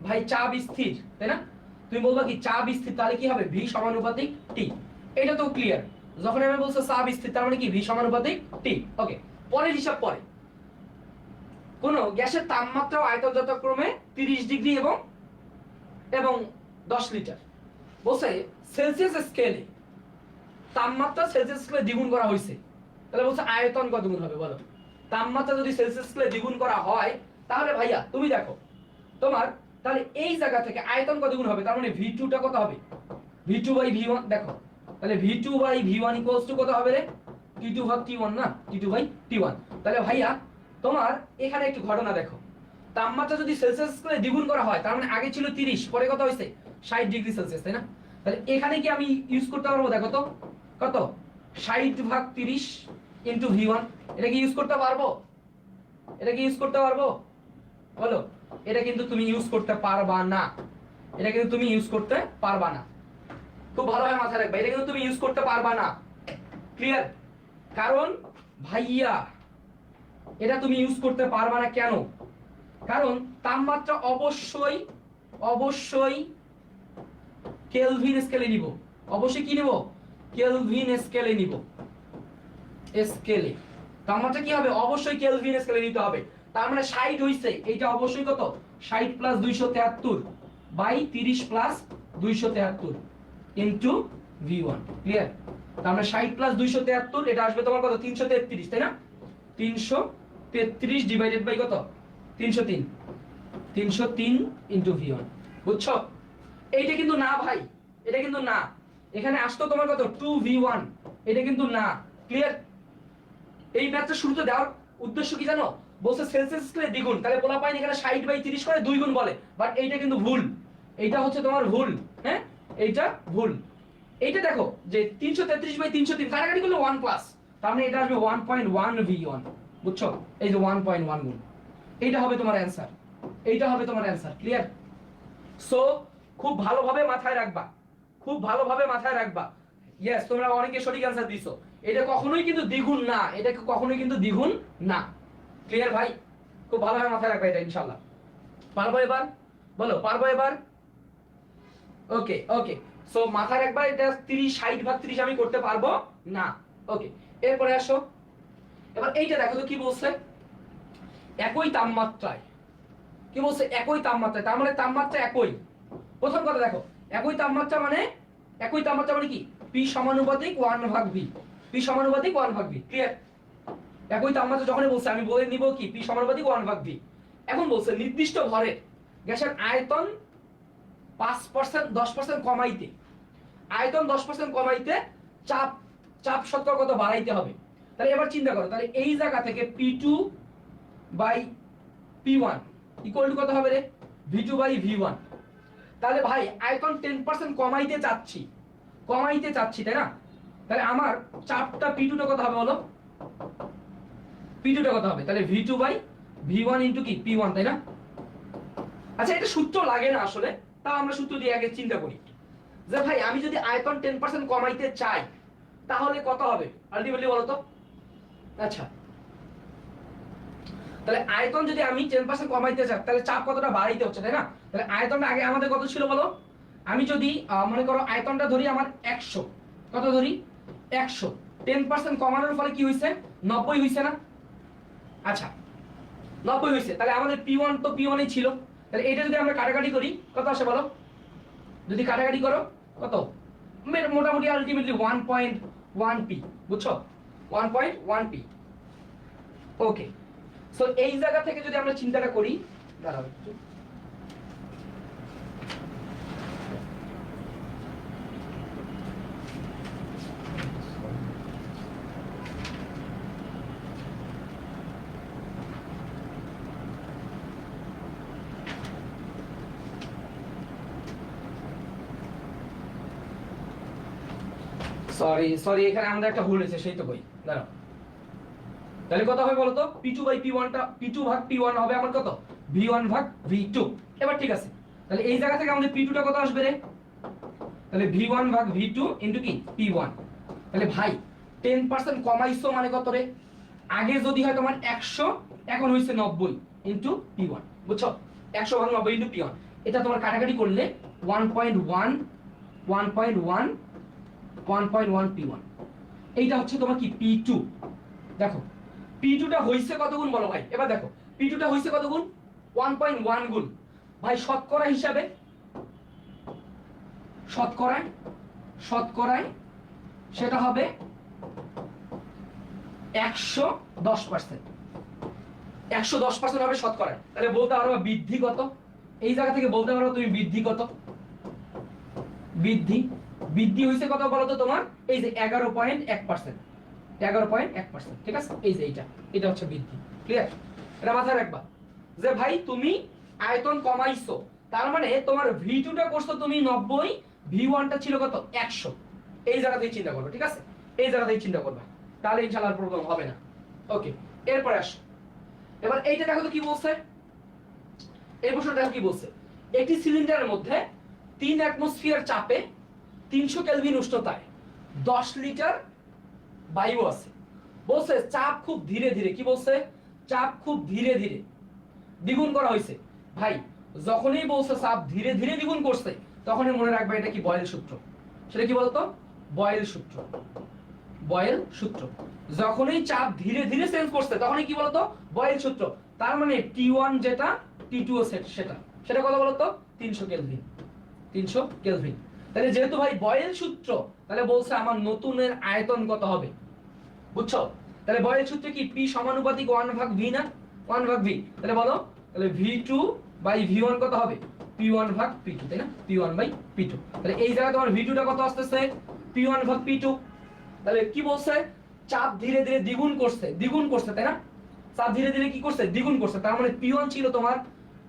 ভাই চাপ স্থির, তাই না? তুমি বলবা কি চাপ স্থির, তাহলে কি হবে? ভি সমানুপাতিক টি। এটা তো ক্লিয়ার। যখন আমি বলছি চাপ স্থির তার মানে কি ভি সমানুপাতিক টি। ওকে, পরের হিসাব পরে। কোন গ্যাসের তাপমাত্রা ও আয়তন যথাক্রমে 30 ডিগ্রি এবং 10 লিটার। বলছে সেলসিয়াস স্কেলে তাপমাত্রা সেলসিয়াস স্কেলে দ্বিগুণ করা হয়েছে, তাহলে বলছে আয়তন কত গুণ হবে বলো? তাপমাত্রা যদি সেলসিয়াস স্কেলে দ্বিগুণ করা হয় তাহলে ভাইয়া তুমি দেখো তোমার তাহলে এই জায়গা থেকে আয়তন কত গুণ হবে? তার মানে V2 টা কত হবে? V2/V1। দেখো তাহলে V2/V1 কত হবে রে? T2/T1 না, T2/T1। তাহলে ভাইয়া তোমার এখানে একটু ঘটনা দেখো, তাপমাত্রা যদি সেলসিয়াস স্কেলে দ্বিগুণ করা হয় তার মানে আগে ছিল 30, পরে কত হয়েছে? 60 ডিগ্রি সেলসিয়াস, তাই না? তাহলে এখানে কি আমি ইউজ করতে পারবো? দেখো তো কত 60/30 ইনটু V1। এটা কি ইউজ করতে পারবো? এটা কি ইউজ করতে পারবো বলো? এটা কিন্তু তুমি ইউজ করতে পারবা না। এটা কিন্তু তুমি ইউজ করতে পারবা না। খুব ভালোভাবে মাথায় রাখবে, এটা কিন্তু তুমি ইউজ করতে পারবা না। ক্লিয়ার? কারণ ভাইয়া এটা তুমি ইউজ করতে পারবা না কেন? কারণ তাপমাত্রা অবশ্যই কেলভিন স্কেলে নিব। অবশ্যই কি নিব? কেলভিন স্কেলে নিব। স্কেলে তাপমাত্রা কি হবে? অবশ্যই কেলভিন স্কেলে নিতে হবে। তার মানে 60 হইছে, এইটা অবশ্যই কত? 60 + 273 বাই 30 + 273 ইনটু V1। ক্লিয়ার? তার মানে 60 + 273 এটা আসবে তোমার কত? 333, তাই না? 333 ডিভাইডেড বাই কত? 303 ইনটু V1। বুঝছো? এইটা কিন্তু না ভাই, এটা কিন্তু না। এখানে আসতো তোমার কত? 2V1। এটা কিন্তু না। ক্লিয়ার? এই ম্যাথটা শুরুতে দেওয়ার উদ্দেশ্য কি জানো? বলছে সেলসিয়াস স্কেলে দ্বিগুণ, তাহলে বলা পাইনি এখানে 60/30 করে 2 গুণ বলে, বাট এইটা কিন্তু ভুল। এইটা হচ্ছে তোমার ভুল, হ্যাঁ এইটা ভুল। এইটা দেখো যে 333/303 কাটাকাটি করলে 1 প্লাস, তার মানে এটা আসবে 1.1 V1। বুঝছো? এই যে 1.1 গুণ, এইটা হবে তোমার অ্যানসার। এইটা হবে তোমার অ্যানসার। ক্লিয়ার? সো খুব ভালোভাবে মাথায় রাখবা, খুব ভালোভাবে মাথায় রাখবা। ইয়েস, তোমরা অনেকে সঠিক অ্যানসার দিছো। এটা কখনোই কিন্তু দ্বিগুণ না, এটা কখনোই কিন্তু দ্বিগুণ না। ক্লিয়ার ভাই? খুব ভালোভাবে মাথায় রাখবা এটা ইনশাআল্লাহ। পারবো এবার? বলো পারবো এবার? ওকে ওকে, সো মাথায় রাখবা এটা 60/30 আমি করতে পারবো না। ওকে, এরপরে আসো। এবার এইটা দেখো তো কি বলছে, একই তাপমাত্রায়। কি বলছে? একই তাপমাত্রায়, তার মানে তাপমাত্রা একই। প্রথম কথা দেখো, একই তাপমাত্রা মানে কি? P সমানুপাতিক 1/V। P সমানুপাতিক 1/V। ক্লিয়ার? একই তাপমাত্রা যখনই বলছে আমি বলে নিব কি P সমানুপাতিক 1/V। এখন বলছে নির্দিষ্ট ভরে গ্যাসের আয়তন 5% 10% কমাইতে, আয়তন 10% কমাইতে চাপ শতকরা কত বাড়াইতে হবে। তাহলে এবার চিন্তা করো, তাহলে এই জায়গা থেকে P2/P1 ইকুয়াল টু কত হবে রে? V2/V1। তাহলে ভাই আয়তন 10% কমাইতে চাচ্ছি, তাই না? তাহলে আমার চাপটা P2 টা কত হবে বলো? P2 টা কত হবে? তাহলে V2/V1 ইনটু কি P1, তাই না? আচ্ছা, এটা সূত্র লাগে না আসলে, তাও আমরা সূত্র দিয়ে আগে চিন্তা করি যে ভাই আমি যদি আয়তন 10% কমাইতে চাই তাহলে কত হবে আলটিমেটলি বলো তো? আচ্ছা, তাহলে আয়তন যদি আমি 10% কমাইতে চাই তাহলে চাপ কতটা বাড়াইতে হচ্ছে, তাই না? তাহলে আয়তনটা আগে আমাদের কত ছিল বলো? আমি যদি মনে করো আয়তনটা ধরি আমার 100, কত ধরি 100, 10% কমানোর ফলে কি হইছে 90 হইছে না? আচ্ছা 90 হইছে, তাহলে আমাদের P1 তো P1 ই ছিল, তাহলে এটা যদি আমরা কাটাকাটি করি কত আসে বলো? যদি কাটাকাটি করো কত, মোটামুটি আলটিমেটলি 1.1 পি, বুঝছো? 1.1 পি। ওকে, সো এই জায়গা থেকে যদি আমরা চিন্তাটা করি, দাঁড়াও একটু, সরি এখানে আমাদের একটা ভুল হয়েছে, সেই তো কই, দাঁড়াও। তাহলে কত হবে বলতো? P2 বাই P1 টা, P2 ভাগ P1 হবে আমার কত? V1 ভাগ V2। এবার ঠিক আছে, তাহলে এই জায়গা থেকে আমাদের P2 টা কত আসবে রে? তাহলে V1 ভাগ V2 ইনটু কি P1। তাহলে ভাই 10% কমাইছো মানে কত রে? আগে যদি হয় তোমার 100, এখন হইছে 90 ইনটু P1, বুঝছো? 100 ভাগ 90 ইনটু P1, এটা তোমার কাটাকাটি করলে 1.1 P1। এইটা হচ্ছে তোমার কি P2। দেখো P2 টা হইছে কত গুণ বলো ভাই? এবার দেখো P2 টা হইছে কত গুণ? 1.1 গুণ। ভাই শতকরা হিসাবে, শতকরায় সেটা হবে 110%। 110% হবে শতকরায়। তাহলে বলতে পারো বৃদ্ধি কত? এই জায়গা থেকে বলতে পারো তুমি বৃদ্ধি কত? বৃদ্ধি হইছে কত বলো তো তোমার? এই যে 11.1%, 11.1%, ঠিক আছে? এই যে এটা হচ্ছে বৃদ্ধি। ক্লিয়ার? এটা মাথায় রাখবা যে ভাই তুমি আয়তন কমাইছো, তার মানে তোমার V2 টা করছো তুমি 90, V1 টা ছিল কত 100। এই জায়গাতেই চিন্তা করবে, ঠিক আছে? এই জায়গাতেই চিন্তা করবে, তাহলে ইনশাআল্লাহ প্রবলেম হবে না। ওকে, এরপরে আসো। এবার এইটা দেখো তো কি বলছে, এই প্রশ্নটা দেখো কি বলছে। একটি সিলিন্ডারের মধ্যে 3 অ্যাটমসফিয়ার চাপে 300 কেলভিন উষ্ণতায় 10 লিটার বায়ু আছে। বলছে চাপ খুব ধীরে ধীরে, কি বলছে? চাপ খুব ধীরে ধীরে দ্বিগুণ করা হয়েছে। ভাই যখনই বলছে চাপ ধীরে ধীরে দ্বিগুণ করছে, তখনই মনে রাখবে এটা কি বয়েল সূত্র। সেটা কি বলতো? বয়েল সূত্র। বয়েল সূত্র। যখনই চাপ ধীরে ধীরে চেঞ্জ করছে তখনই কি বলতো? বয়েল সূত্র। তার মানে T1 যেটা, T2 সেটা কত বলতো? 300 কেলভিন। 300 কেলভিন। তাহলে যেহেতু ভাই বয়েল সূত্র, তাহলে বলছে আমার নতুনের আয়তন কত হবে, বুঝছো? তাহলে বয়েল সূত্রে কি P সমানুপাতিক 1 ভাগ V না? 1 ভাগ V। তাহলে বলো, তাহলে V2 বাই V1 কত হবে? P1 ভাগ P2, তাই না? P1 by P2। তাহলে এই জায়গায় তোমার V2 টা কত আসতেছে? P1 ভাগ P2। তাহলে কি বলছে? চাপ ধীরে ধীরে দ্বিগুণ করছে, তাই না? চাপ ধীরে ধীরে কি করছে? দ্বিগুণ করছে। তার মানে P1 ছিল তোমার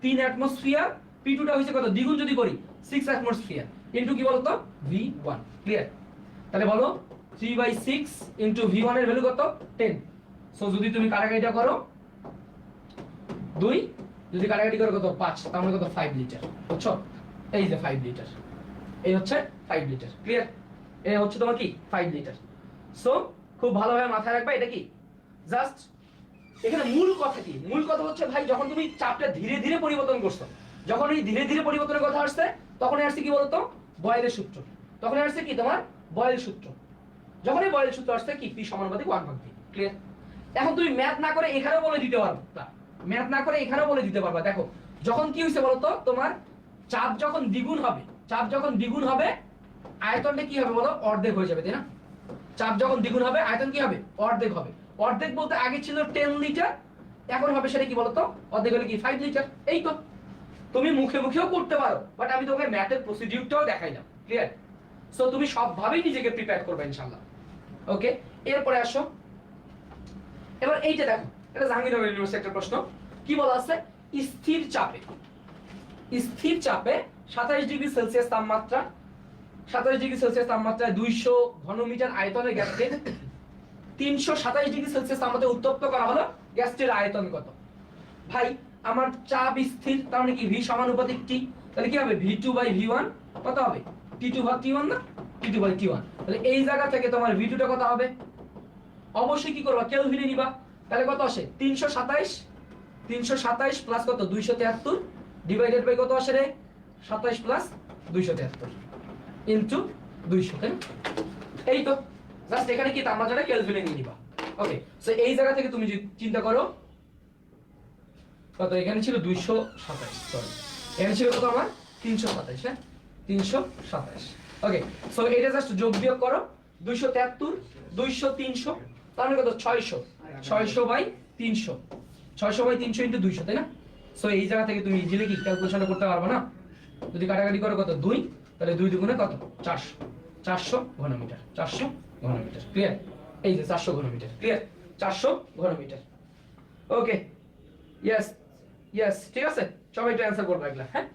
3 অ্যাটমসফিয়ার, P2 টা হইছে কত? দ্বিগুণ যদি করি 6 অ্যাটমসফিয়ার ইনটু কি বলতো? V1। ক্লিয়ার? তাহলে বলো 3/6 ইনটু V1 এর ভ্যালু কত? 10। সো যদি তুমি কাটাকাটিটা করো 2, যদি কাটাকাটি করো কত? 5, তার মানে কত? 5 লিটার, বুঝছো? এই যে 5 লিটার, এই হচ্ছে 5 লিটার। ক্লিয়ার? এই হচ্ছে তোমার কি 5 লিটার। সো খুব ভালোভাবে মাথায় রাখবা এটা কি জাস্ট এখানে মূল কথা কি? মূল কথা হচ্ছে ভাই যখন তুমি চাপটা ধীরে ধীরে পরিবর্তন করছো, যখন এই ধীরে ধীরে পরিবর্তনের কথা আসছে, তখনই আসছে কি বলতো? বয়েলের সূত্র। তখনই আসছে কি তোমার? বয়েল সূত্র। যখনই বয়েল সূত্র আসছে কি P সমানুপাতিক 1 ভাগ V। ক্লিয়ার? এখন তুমি ম্যাথ না করে এখানেও বলে দিতে পারবা, ম্যাথ না করে এখানেও বলে দিতে পারবা। দেখো যখন কি হইছে বলতো? তোমার চাপ যখন দ্বিগুণ হবে, আয়তনটা কি হবে বলো? অর্ধেক হয়ে যাবে, তাই না? চাপ যখন দ্বিগুণ হবে আয়তন কি হবে? অর্ধেক হবে। অর্ধেক বলতে আগে ছিল 10 লিটার, এখন হবে সেটা কি বলতো? অর্ধেক হলে কি 5 লিটার। এই তো তুমি মুখেও করতে পারো, বাট আমি তোমাকে ম্যাথের প্রসিডিউরটাও দেখাইলাম। ক্লিয়ার? সো তুমি সবভাবেই নিজেকে প্রিপেয়ার করবে ইনশাআল্লাহ। ওকে, এরপরে আসো। এবার এইটা দেখো, এটা জাহাঙ্গীরনগর ইউনিভার্সিটির প্রশ্ন। কি বলা আছে? স্থির চাপে 27 ডিগ্রি সেলসিয়াস তাপমাত্রা, 27 ডিগ্রি সেলসিয়াস তাপমাত্রায় 200 ঘনমিটার আয়তনের গ্যাসকে 327 ডিগ্রি সেলসিয়াস তাপমাত্রায় উত্তপ্ত করা হলো। গ্যাসটির আয়তন কত? ভাই আমার চাপ স্থির, তার মানে কি V সমানুপাতিক T। তাহলে কি হবে? V2 বাই V1 কত হবে? T2 ভাগ T1 না? T2 by T1। তাহলে এই জায়গা থেকে তোমার V2 টা কত হবে? অবশ্যই কি করবা? কেলভিনে নিবা। তাহলে কত আসে? 327 327 প্লাস কত 273 ডিভাইডেড বাই কত আসে রে 27 প্লাস 273 ইনটু 200 তাই না? এই তো জাস্ট এখানে কি তাপমাত্রাটা কেলভিনে নিয়ে নিবা। ওকে, সো এই জায়গা থেকে তুমি যদি চিন্তা করো কত এখানে ছিল 227, সরি এখানে ছিল কত আমার 327, হ্যাঁ 327। ওকে, সো এটা জাস্ট যোগ বিয়োগ করো 273 200 300 তার মানে কত 600 600 বাই 300 600 বাই 300 ইনটু 200 তাই না? সো এই জায়গা থেকে তুমি ইজিলি কি ক্যালকুলেশন করতে পারবে না? যদি কাটাকাটি করো কত 2 তাহলে 2 দুগুণে কত 400 400 ঘনমিটার 400 ঘনমিটার ক্লিয়ার? এই যে 400 ঘনমিটার ক্লিয়ার 400 ঘনমিটার। ওকে ইয়েস ইয়েস ঠিক আছে, সবাই একটু অ্যানসার করবে এগুলা। হ্যাঁ,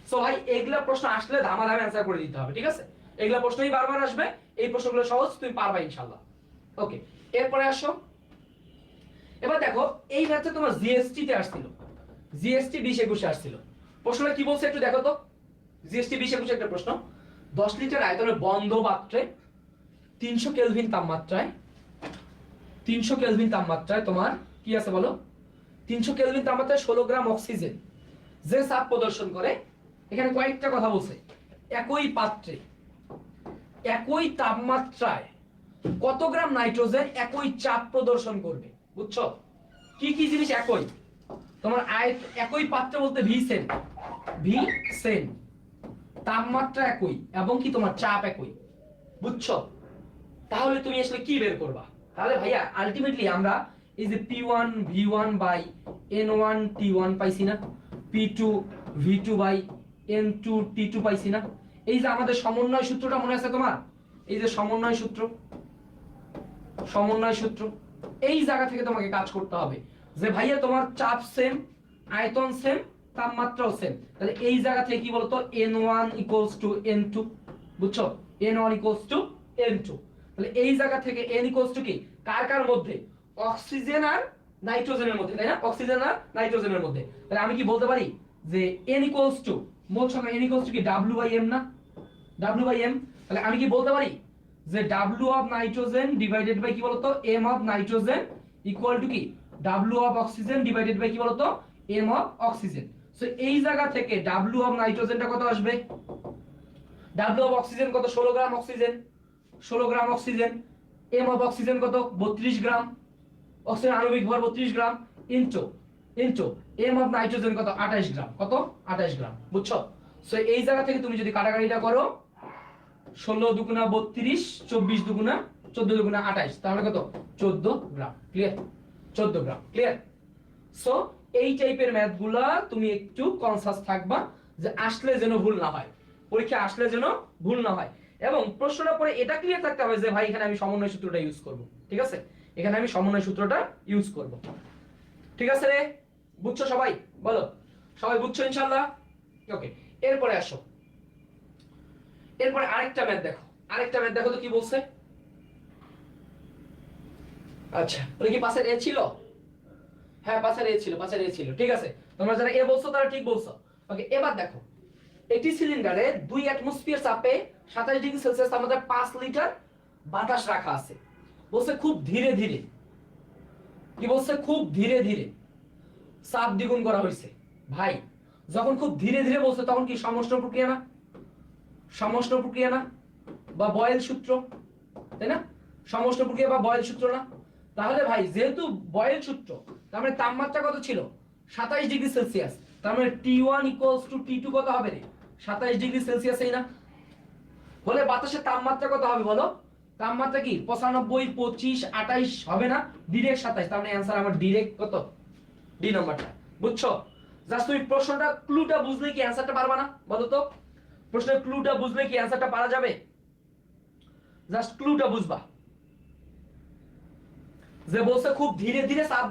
সো ভাই এগুলা প্রশ্ন আসলে ধামাধামে অ্যানসার করে দিতে হবে, ঠিক আছে? এগুলা প্রশ্নই বারবার আসবে, এই প্রশ্নগুলো সহজ, তুমি পারবা ইনশাআল্লাহ। ওকে, এরপরে আসো, এবার দেখো এই ম্যাথে তোমার জিএসটি তে আসছিল, জিএসটি 2021 আসছিল। প্রশ্নটা কি বলছে একটু দেখো তো, জিএসটি 2021 একটা প্রশ্ন। 10 লিটার আয়তনের বন্ধ পাত্রে 300 কেলভিন তাপমাত্রায় 300 কেলভিন তাপমাত্রায় তোমার কি আছে বলো? 300 কেলভিন তাপমাত্রায় 16 গ্রাম অক্সিজেন যে চাপ প্রদর্শন করে। এখানে কয়েকটা কথা বলছে, একই পাত্রে একই তাপমাত্রায় কত গ্রাম নাইট্রোজেন একই চাপ প্রদর্শন করবে, বুঝছো? কি কি জিনিস একই? তোমার একই পাত্রে বলতে ভি সেম, তাপমাত্রা একই এবং কি তোমার চাপ একই, বুঝছো? তাহলে তুমি আসলে কি বের করবা? তাহলে ভাইয়া আলটিমেটলি আমরা এই যে P1 V1 by N1 T1 পাইছি না, P2 V2 by N2 T2 পাইছি না? এই যে আমাদের সমন্বয় সূত্রটা মনে আছে তোমার? এই যে সমন্বয় সূত্র, এই জায়গা থেকে তোমাকে কাজ করতে হবে যে ভাইয়া তোমার চাপ সেম, আয়তন সেম, তাপমাত্রাও সেম। তাহলে এই জায়গা থেকে কি বলতো N1 = N2, বুঝছো? N1 = N2। তাহলে এই জায়গা থেকে N = কি কার কার মধ্যে? অক্সিজেন আর নাইট্রোজেনের মধ্যে, তাই না? অক্সিজেন আর নাইট্রোজেনের মধ্যে। তাহলে আমি কি বলতে পারি যে N = মোল সংখ্যা N = কি W/M না, W/M। তাহলে আমি কি বলতে পারি যে W of nitrogen divided by কি বলতো M of nitrogen equal to কি W of oxygen divided by কি বলতো M অফ অক্সিজেন। সো এই জায়গা থেকে W অফ নাইট্রোজেনটা কত আসবে? W অফ অক্সিজেন কত? 16 গ্রাম oxygen, 16 gram oxygen. M of oxygen কত? 32 গ্রাম, অক্সিজেন আণবিক ভর 32 গ্রাম ইনটু M অফ নাইট্রোজেন কত? 28 গ্রাম, কত? 28 গ্রাম, বুঝছো? সো এই জায়গা থেকে তুমি যদি কাটাকাটিটা করো 16 দুগুণা 32, 24 দুগুণা 14 দুগুণা 28, তাহলে কত? 14 গ্রাম, ক্লিয়ার? 14 গ্রাম, ক্লিয়ার? সো এই টাইপের ম্যাথগুলা তুমি একটু কনসাস থাকবা যে আসলে যেন ভুল না হয়, পরীক্ষা আসলে যেন ভুল না হয়। এবং প্রশ্নটা পরে এটা ক্লিয়ার থাকতে হবে যে ভাই এখানে আমি সমন্বয় সূত্রটা ইউজ করব, ঠিক আছে? এখানে আমি সমন্বয় সূত্রটা ইউজ করব, ঠিক আছে রে? বুঝছো সবাই? বলো সবাই বুঝছো ইনশাআল্লাহ? ওকে, এরপরে আসো, এরপরে আরেকটা ম্যাথ দেখো তো কি বলছে। আচ্ছা, ওটা কি পাশের এ ছিল? হ্যাঁ পাশের এ ছিল, ঠিক আছে। তোমরা যারা এ বলছো তারা ঠিক বলছো। ওকে, এবার দেখো একটি সিলিন্ডারে 2 অ্যাটমোস্ফিয়ার চাপে 27 ডিগ্রি সেলসিয়াস তাপমাত্রায় 5 লিটার বাতাস রাখা আছে। বলছে খুব ধীরে ধীরে, কি বলছে? খুব ধীরে ধীরে চাপ দ্বিগুণ করা হয়েছে। ভাই যখন খুব ধীরে ধীরে বলছে তখন কি সমষ্ণ প্রক্রিয়া না? সমষ্ণ প্রক্রিয়া না বা বয়েল সূত্র, তাই না? সমষ্ণ প্রক্রিয়া বা বয়েল সূত্র না? তাহলে ভাই যেহেতু বয়েল সূত্র, তার মানে তাপমাত্রা কত ছিল? 27 ডিগ্রি সেলসিয়াস। তার মানে T1 = T2 কত হবে রে? 27 ডিগ্রি সেলসিয়াস, এই না? বলে বাতাসের তাপমাত্রা কত হবে বলো? তাপমাত্রা কি 95, 25, 28 হবে না? ডাইরেক্ট 27। তার মানে অ্যানসার আমার ডাইরেক্ট কত? ডি নাম্বারটা, বুঝছো? জাস্ট তুমি প্রশ্নটা ক্লুটা বুঝলে কি অ্যানসারটা পারবা না? বলো তো প্রশ্নের ক্লুটা বুঝলে কি অ্যানসারটা পারা যাবে? জাস্ট ক্লুটা বুঝবা যে বলছে খুব ধীরে ধীরে চাপ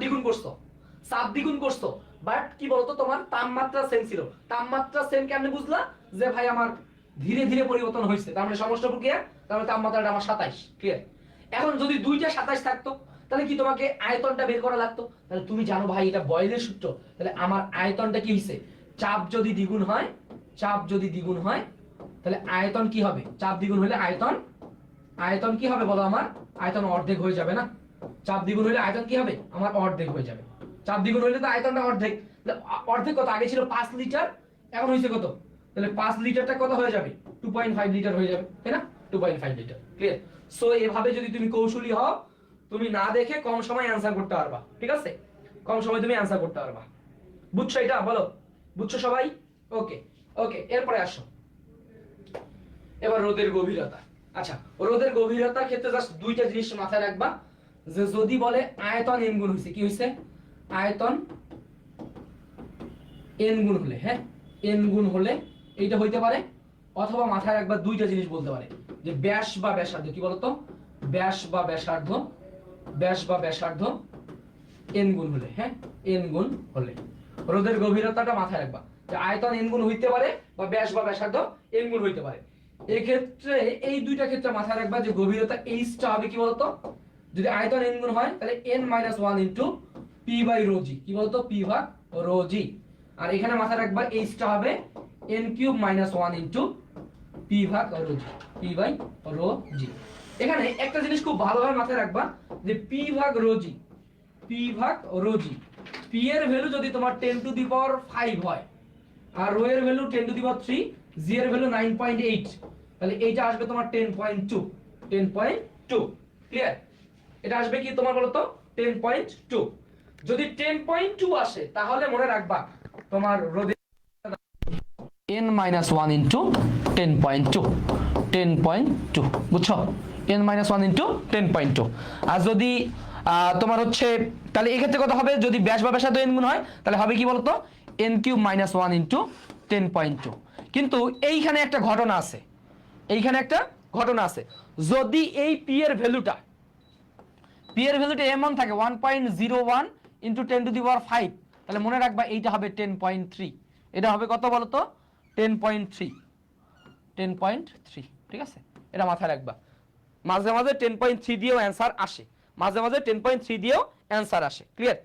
দ্বিগুণ করছো, বাট কি বলতো তোমার তাপমাত্রা সেম ছিল। তাপমাত্রা সেম কেমনে বুঝলা? যে ভাই আমার ধীরে ধীরে পরিবর্তন হয়েছে, তার মানে সমষ্ণ প্রক্রিয়া, তার মানে তাপমাত্রাটা আমার 27, ক্লিয়ার? এখন যদি দুইটা 27 থাকতো তাহলে কি তোমাকে আয়তনটা বের করা লাগতো? তাহলে তুমি জানো ভাই এটা বয়েলের সূত্র, তাহলে আমার আয়তনটা কি হইছে? চাপ যদি দ্বিগুণ হয় তাহলে আয়তন কি হবে? চাপ দ্বিগুণ হলে আয়তন কি হবে বলো? আমার আয়তন অর্ধেক হয়ে যাবে না? চাপ দ্বিগুণ হলে আয়তন কি হবে? আমার অর্ধেক হয়ে যাবে, চাপ দ্বিগুণ হইলে তো আয়তনটা অর্ধেক, অর্ধেক কত, আগে ছিল 5 লিটার, এখন হয়েছে কত, তাহলে 5 লিটারটা কত হয়ে যাবে, 2.5 লিটার হয়ে যাবে, তাই না, 2.5 লিটার। ক্লিয়ার? সো এভাবে যদি তুমি কৌশলী হও, তুমি না দেখে কম সময় অ্যানসার করতে পারবা, ঠিক আছে, কম সময় তুমি অ্যানসার করতে পারবা। বুঝছো এটা? বলো, বুঝছো সবাই? ওকে ওকে, এরপরে আসো এবার রোদের গভীরতা। আচ্ছা, রোদের গভীরতার ক্ষেত্রে জাস্ট দুইটা জিনিস মাথায় রাখবা, যে যদি বলে আয়তন n গুণ হইছে, কি হইছে, আয়তন n গুণ হলে, হ্যাঁ n গুণ হলে এইটা হইতে পারে, অথবা মাথায় রাখবা দুইটা জিনিস বলতে পারে, যে ব্যাস বা ব্যাসার্ধ, কি বলতো, ব্যাস বা ব্যাসার্ধ, ব্যাস বা ব্যাসার্ধ n গুণ হলে, হ্যাঁ n গুণ হলে। রোদের গভীরতাটা মাথায় রাখবা, যে আয়তন n গুণ হইতে পারে বা ব্যাস বা ব্যাসার্ধ n গুণ হইতে পারে। এই ক্ষেত্রে এই দুইটা ক্ষেত্রে মাথায় রাখবা যে গভীরতা h টা হবে কি বলতো, যদি আয়তন n গুণ হয় তাহলে n-1 into p by rho g, কি বলতো, p ভাগ রো জি। আর এখানে মাথায় রাখবা h টা হবে n³ - 1 ইনটু p ভাগ rho g, p by rho g. এখানে একটা জিনিস খুব ভালোভাবে মাথায় রাখবা, যে p ভাগ রো জি, p ভাগ রো জি, p এর ভ্যালু যদি তোমার 10⁵ হয়, আর রো এর ভ্যালু 10⁵, জি এর ভ্যালু 9.8, তাহলে এইটা আসবে তোমার 10.2, 10.2। ক্লিয়ার? এটা আসবে কি তোমার বলতো, 10.2। যদি 10.2 আসে তাহলে মনে রাখবা তোমার রোদের n-1 ইনটু 10.2, 10.2, বুঝছো, n-1 ইনটু 10.2। আর যদি তোমার হচ্ছে, তাহলে এই ক্ষেত্রে কত হবে, যদি ব্যাস বা ব্যাসার্ধ n গুণ হয় তাহলে হবে কি বলতো, n³ - 1 ইনটু 10.2। কিন্তু এইখানে একটা ঘটনা আছে, এইখানে একটা ঘটনা আছে, যদি এই p এর ভ্যালুটা, p এর ভ্যালুটা এমন থাকে 1.01 ইনটু 10⁵, তাহলে মনে রাখবা এইটা হবে 10.3, এটা হবে কত বলতো, 10.3, 10.3, ঠিক আছে, এটা মাথায় রাখবা। মাঝে মাঝে 10.3 দিয়েও অ্যান্সার আসে, মাঝে মাঝে 10.3 দিয়েও অ্যান্সার আসে। ক্লিয়ার?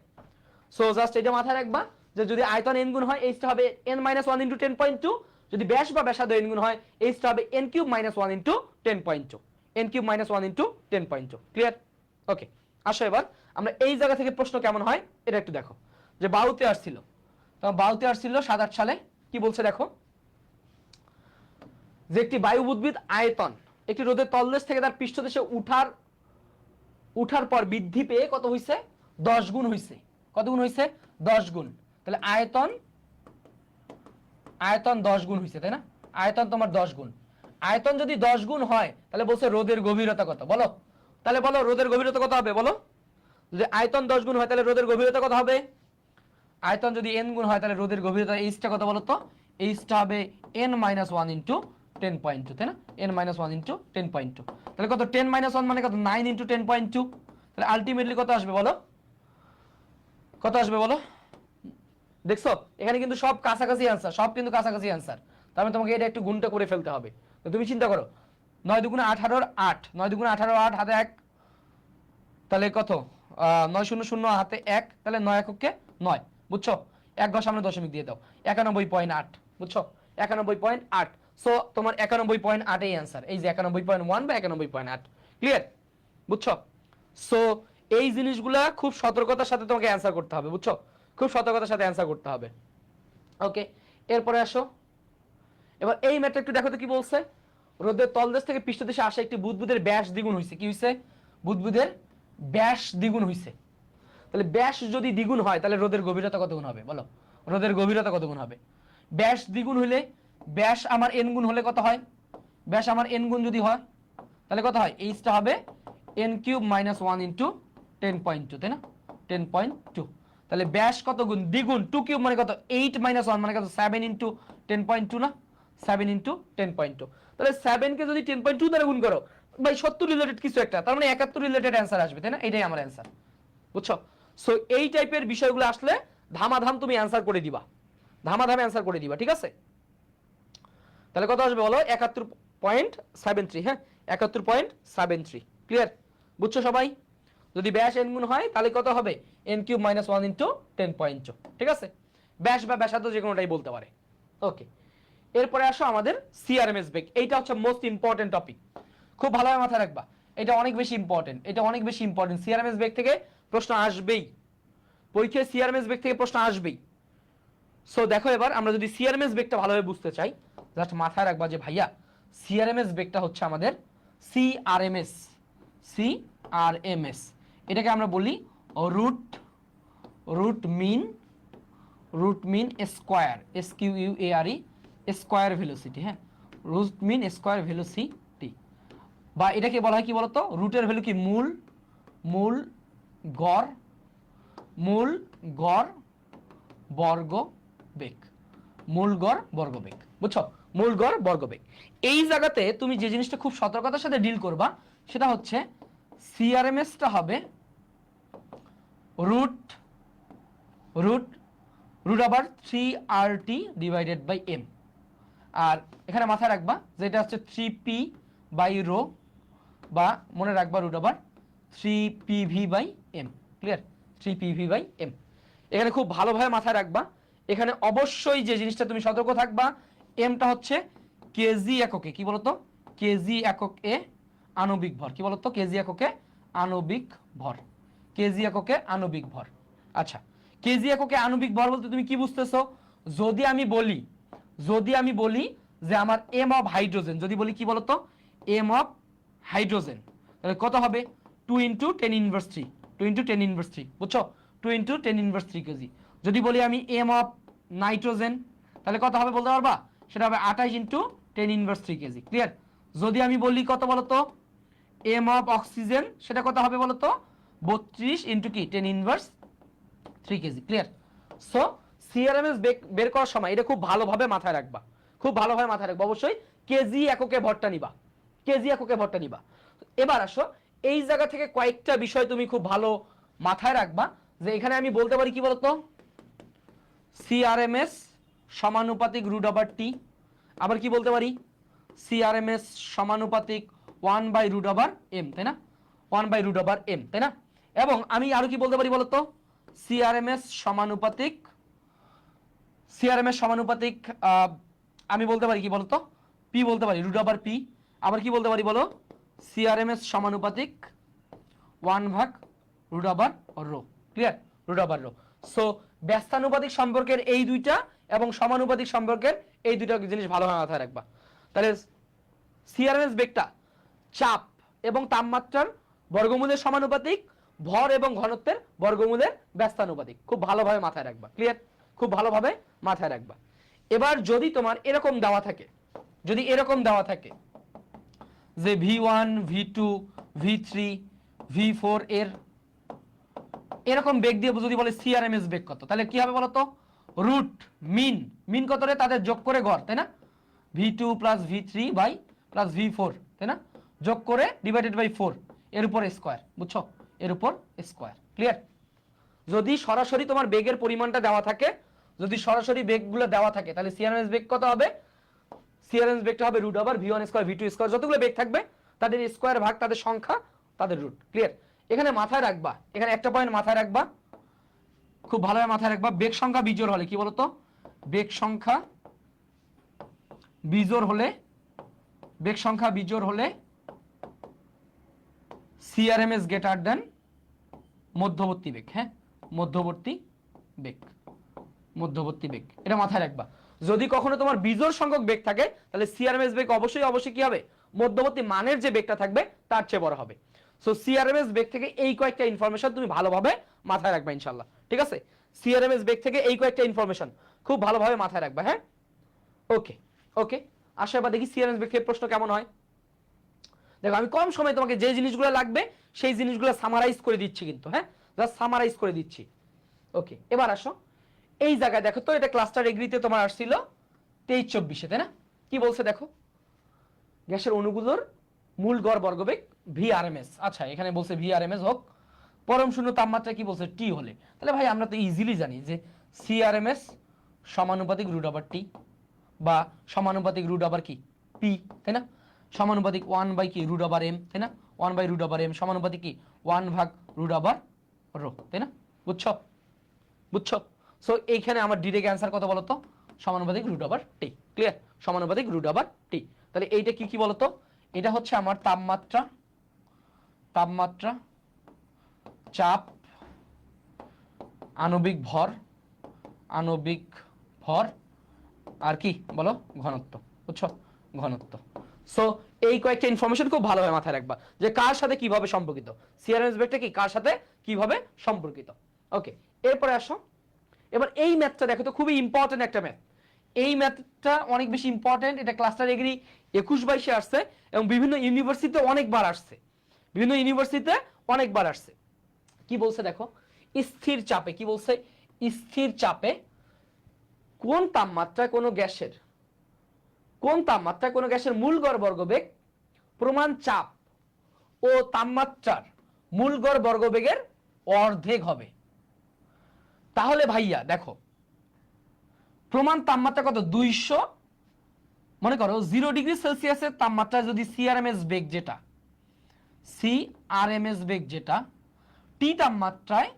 সো জাস্ট এটা মাথায় রাখবা, যে যদি আয়তন n গুণ হয় h টা হবে n-1 ইনটু 10.2, যদি ব্যাস বা ব্যাসার্ধ n গুণ হয় h টা হবে n³ - 1 into 10.2, n³ - 1 into 10.2। Clear? ওকে, আসো এবার আমরা এই জায়গা থেকে প্রশ্ন কেমন হয় এটা একটু দেখো। যে বায়ুতে আসছিল, তো বায়ুতে আসছিল 7-8 সালে, কি বলছে দেখো, যে একটি বায়ু উদ্ভিদ আয়তন একটি রোদের তলদেশ থেকে তার পৃষ্ঠদেশে উঠার পর বৃদ্ধি পেয়ে কত হইছে, 10 গুণ হইছে। কত গুণ হইছে, 10 গুণ। তাহলে আয়তন 10 গুণ হইছে, তাই না, আয়তন তোমার 10 গুণ। আয়তন যদি 10 গুণ হয় তাহলে বলছে রোদের গভীরতা কত, বলো, তাহলে বলো রোদের গভীরতা কত হবে, বলো, যদি আয়তন 10 গুণ হয় তাহলে রোদের গভীরতা কত হবে, আয়তন যদি n গুণ হয় তাহলে রোদের গভীরতা h টা কত বলো তো, h টা হবে n-1 ইনটু 10.2, তাই না, n-1 ইনটু 10.2, তাহলে কত, 10-1 মানে কত, 9 ইনটু 10.2, তাহলে আলটিমেটলি কত আসবে বলো, কত আসবে বলো। দেখছো এখানে কিন্তু সব কাছাকাছি অ্যান্সার, সব কিন্তু কাছাকাছি অ্যান্সার, তার মানে তোমাকে এটা একটু গুণটা করে ফেলতে হবে। তো তুমি চিন্তা করো, 9 দুগুণে 18, 8, 9 দুগুণে 18, 8 হাতে 1, তাহলে কত, 9 শূন্য শূন্য হাতে 1, তাহলে 9 এককে 9, বুঝছো, 1 ঘর সামনে দশমিক দিয়ে দাও, 91.8, বুঝছো, 91.8। সো তোমার 91.8 এই অ্যান্সার, এই যে 91.1 বা 91.8। ক্লিয়ার? বুঝছো? সো এই জিনিসগুলা খুব সতর্কতার সাথে তোমাকে অ্যান্সার করতে হবে, বুঝছো, খুব সতর্কতার সাথে অ্যান্সার করতে হবে। ওকে, এরপরে আসো এবার এই ম্যাথটা একটু দেখো তো কি বলছে, রোদের তলদেশ থেকে পৃষ্ঠদেশে আসা একটি বুদবুদের ব্যাস দ্বিগুণ হইছে, কি হইছে, বুদবুদের ব্যাস দ্বিগুণ হইছে। তাহলে ব্যাস যদি দ্বিগুণ হয় তাহলে রোদের গভীরতা কত গুণ হবে, বলো, রোদের গভীরতা কত গুণ হবে। ব্যাস দ্বিগুণ হইলে, ব্যাস আমার n গুণ হলে কত হয়, ব্যাস আমার n গুণ যদি হয় তাহলে কত হয়, h টা হবে n³ - 1 ইনটু 10.2, তাই না, 10.2। তাহলে ব্যাস কত গুণ, দ্বিগুণ, 2³ মানে কত, 8-1 মানে কত, 7 ইনটু 10.2 না, 7 ইনটু 10.2। তাহলে 7 কে যদি 10.2 দ্বারা গুণ করো ভাই 70 রিলেটেড কিছু একটা, তার মানে 71 রিলেটেড অ্যান্সার আসবে, তাই না, এটাই আমার অ্যান্সার, বুঝছো। সো এই টাইপের বিষয়গুলো আসলে ধামাধাম তুমি অ্যান্সার করে দিবা, ধামাধামে অ্যান্সার করে দিবা, ঠিক আছে। তাহলে কত আসবে বলো, 71.73, হ্যাঁ 71.73। ক্লিয়ার? বুঝছো সবাই? যদি ব্যাস n গুণ হয় তাহলে কত হবে, n³ - 1 ইনটু 10.2, ঠিক আছে, ব্যাস বা ব্যাসার্ধ যে কোনোটাই বলতে পারে। ওকে, এরপরে আসো আমাদের সিআরএমএস বেগ, এইটা হচ্ছে মোস্ট ইম্পর্টেন্ট টপিক, খুব ভালোভাবে মাথায় রাখবা, এটা অনেক বেশি ইম্পর্টেন্ট, এটা অনেক বেশি ইম্পর্টেন্ট। সিআরএমএস বেগ থেকে প্রশ্ন আসবেই, পরীক্ষায় সিআরএমএস বেগ থেকে প্রশ্ন আসবেই। সো দেখো এবার আমরা যদি সিআরএমএস বেগটা ভালোভাবে বুঝতে চাই, জাস্ট মাথায় রাখবা যে ভাইয়া সিআরএমএস বেগটা হচ্ছে আমাদের সিআরএমএস। সিআরএমএস এটাকে আমরা বলি root root mean square, SQUARE square velocity. হ্যাঁ, রুট মিন স্কয়ার ভেলোসিটি, বা এটাকে বলা হয় কি বলতো, রুটের ভ্যালু কি মূল গড় বর্গ বেগ, মূল গড় বর্গ বেগ। বুঝছো, মূল গড় বর্গ বেগ। এই জায়গাতে তুমি যে জিনিসটা খুব সতর্কতার সাথে ডিল করবা সেটা হচ্ছে সিআরএমএসটা হবে রুট আবার 3RT ডিভাইডেড বাই এম। আর এখানে মাথায় রাখবা যেটা হচ্ছে 3P বাই রো, বা মনে রাখবা রুট আবার 3PV by M. Clear? 3PV by M. এখানে খুব ভালোভাবে মাথায় রাখবা, এখানে অবশ্যই যে জিনিসটা তুমি সতর্ক থাকবা, এমটা হচ্ছে কেজি এককে, কি বলতো, কেজি এককে আণবিক ভর। কি বলতো, কেজি এককে আণবিক ভর, কেজি এককে আণবিক ভর। আচ্ছা, কেজি এককে আণবিক ভর বলতে তুমি কি বুঝতেছো? যদি আমি বলি যে আমার এম অফ হাইড্রোজেন, যদি বলি কি বলতো, এম অফ হাইড্রোজেন, তাহলে কত হবে? 2 × 10⁻³ 2 × 10⁻³, বুঝছো, 2 × 10⁻³ কেজি। যদি বলি আমি এম অফ নাইট্রোজেন, তাহলে কত হবে বলতে পারবা? সেটা হবে 28 × 10⁻³ কেজি। ক্লিয়ার? যদি আমি বলি কত বলতো, এম অফ অক্সিজেন, সেটা কত হবে বলতো? 32 × কি 10⁻³ কেজি। ক্লিয়ার? সো সিআরএমএস বের করার সময় এটা খুব ভালোভাবে মাথায় রাখবা, অবশ্যই কেজি এককে ভরটা নিবা, এবার আসো, এই জায়গা থেকে কয়েকটা বিষয় তুমি খুব ভালো মাথায় রাখবা, যে এখানে আমি বলতে পারি কি বলতো, সিআরএমএস সমানুপাতিক √T। আবার কি বলতে পারি, সিআরএমএস সমানুপাতিক 1/√m, তাই না? 1/√m, তাই না? এবং আমি আরো কি বলতে পারি বলতো, সিআরএমএস সমানুপাতিক আমি বলতে পারি কি বলতো, পি বলতে পারি, √P। আবার কি বলতে পারি বলো, সিআরএমএস সমানুপাতিক 1/√ρ। ক্লিয়ার? √ρ। সো ব্যস্তানুপাতিক সম্পর্কের এই দুইটা এবং সমানুপাতিক সম্পর্কের এই দুইটা জিনিস ভালোভাবে মাথায় রাখবা। তাহলে সিআরএমএস বেগটা চাপ এবং তাপমাত্রার বর্গমূলের সমানুপাতিক, ভর এবং ঘনত্বের বর্গমূলের ব্যস্তানুপাতিক। খুব ভালোভাবে মাথায় রাখবা। ক্লিয়ার? খুব ভালোভাবে মাথায় রাখবা। এবার যদি তোমার এরকম দেওয়া থাকে, যে V1 V2 V3 V4 এর এরকম বেগ দিয়ে যদি বলে সিআরএমএস বেগ কত, তাহলে কি হবে বলতো, রুট মিন কত রে, তাদের যোগ করে গড়, তাই না? V2 + V3 + V4, তাই না? যোগ করে ডিভাইডেড বাই 4, এর উপর স্কয়ার। বুঝছো, এর উপর স্কয়ার। ক্লিয়ার? যদি সরাসরি তোমার বেগের পরিমাণটা দেওয়া থাকে, বেগগুলো দেওয়া থাকে, তাহলে সিআরএমএস বেগ কত হবে? সিআরএমএস বেগটা হবে √V1² V2², যতগুলো বেগ থাকবে তাদের স্কয়ার ভাগ তাদের সংখ্যা তাদের রুট। ক্লিয়ার? এখানে মাথায় রাখবা, এখানে একটা পয়েন্ট মাথায় রাখবা, খুব ভালোভাবে মাথায় রাখবা, বেগ সংখ্যা বিজোড় হলে কি বলতো, বেগ সংখ্যা বিজোড় হলে সিআরএমএস গ্রেটার দেন মধ্যবর্তী বেগ। হ্যাঁ, মধ্যবর্তী বেগ, এটা মাথায় রাখবা। যদি কখনো তোমার বিজোড় সংখ্যক বেগ থাকে, তাহলে সিআরএমএস বেগ অবশ্যই কি হবে, মধ্যবর্তী মানের যে বেগটা থাকবে তার চেয়ে বড় হবে। সো সিআরএমএস বেগ থেকে এই কয়েকটা ইনফরমেশন তুমি ভালোভাবে মাথায় রাখবা ইনশাআল্লাহ। ঠিক আছে? সিআরএমএস বেগ থেকে এই কয়েকটা ইনফরমেশন খুব ভালোভাবে মাথায় রাখবা। হ্যাঁ, ওকে। আসো এবার দেখি সিআরএমএস বেগ থেকে প্রশ্ন কেমন হয়। দেখো, আমি কম সময় তোমাকে যে জিনিসগুলো লাগবে সেই জিনিসগুলো সামারাইজ করে দিচ্ছি, কিন্তু হ্যাঁ, জাস্ট সামারাইজ করে দিচ্ছি। ওকে, এবার আসো এই জায়গায় দেখো তো, এটা ক্লাস্টার এগ্রিতে তোমার আসছিল 23-24-এ, তাই না? কি বলছে দেখো, গ্যাসের অণুগুলোর মূল গড় বর্গবেগ VRMS। আচ্ছা, এখানে বলছে VRMS হোক, পরম শূন্য তাপমাত্রা কি বলছে, T হলে। তাহলে ভাই আমরা তো ইজিলি জানি যে সিআরএমএস সমানুপাতিক √T, বা সমানুপাতিক √কি P, তাই না? সমানুপাতিক 1 কি √m, তাই না? 1/√m সমানুপাতিক কি 1/√ρ, তাই না? বুঝছো? সো এইখানে আমার ডিরেক্ট অ্যান্সার কত বলতো, সমানুপাতিক √T। ক্লিয়ার? সমানুপাতিক √T। তাহলে এইটা কি বলতো, এটা হচ্ছে আমার তাপমাত্রা, চাপ আণবিক ভর, আণবিক ভর, আর কি বলো, ঘনত্ব। বুঝছো, ঘনত্ব। সো এই কয়েকটা ইনফরমেশন খুব ভালোভাবে মাথায় রাখবা যে কার সাথে কিভাবে সম্পর্কিত, সিআরএমএস বেগটা কি কার সাথে কিভাবে সম্পর্কিত। ওকে, এরপরে আসো, এবার এই ম্যাথটা দেখো তো, খুবই ইম্পর্টেন্ট একটা ম্যাথ। এই ম্যাথটা অনেক বেশি ইম্পর্টেন্ট, এটা ক্লাস্টার এগ্রি 21-22-এ আসছে এবং বিভিন্ন ইউনিভার্সিটিতে অনেকবার আসছে, বিভিন্ন ইউনিভার্সিটিতে অনেকবার আসছে। কি বলছে দেখো, স্থির চাপে, কি বলছে, স্থির চাপে কোন তাপমাত্রায় কোনো গ্যাসের, কোন তাপমাত্রায় কোনো গ্যাসের মূল গড় বর্গবেগ প্রমাণ চাপ ও তাপমাত্রার মূল গড় বর্গবেগের অর্ধেক হবে। তাহলে ভাইয়া দেখো, প্রমাণ তাপমাত্রা কত, 200, মনে করো 0°C তাপমাত্রা যদি সিআরএমএস বেগ যেটা, সিআরএমএস বেগ যেটা টি তাপমাত্রায়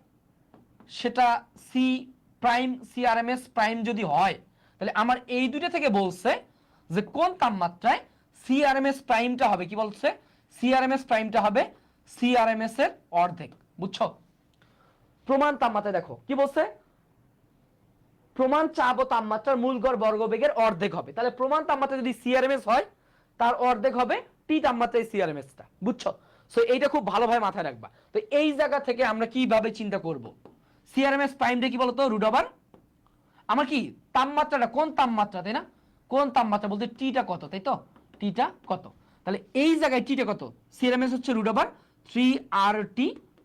সেটা সি প্রাইম সিআরএমএস প্রাইম যদি হয়, তাহলে আমার এই দুটো থেকে বলছে যে কোন তাপমাত্রায় সিআরএমএস প্রাইমটা হবে, কি বলছে, সিআরএমএস প্রাইমটা হবে সিআরএমএস এর অর্ধেক। বুঝছো, প্রমাণ তাপমাত্রা দেখো কি বলছে, প্রমাণ চাপ ও তাপমাত্রার মূল গড় বর্গবেগের অর্ধেক হবে। তাহলে প্রমাণ তাপমাত্রা যদি সিআরএমএস হয় তার অর্ধেক হবে টি তাপমাত্রায় সিআরএমএসটা। বুঝছো, সো এইটা খুব ভালোভাবে মাথায় রাখবা। তো এই জায়গা থেকে আমরা কিভাবে চিন্তা করব, সিআরএমএস প্রাইমটা কি বলতো, রুট ওভার আমার কি তাপমাত্রাটা, কোন তাপমাত্রা, তাই না, কোন তাপমাত্রা বলতে টিটা কত, তাই তো, টিটা কত। তাহলে এই জায়গায় টিটা কত, সিআরএমএস হচ্ছে রুট ওভার 3RT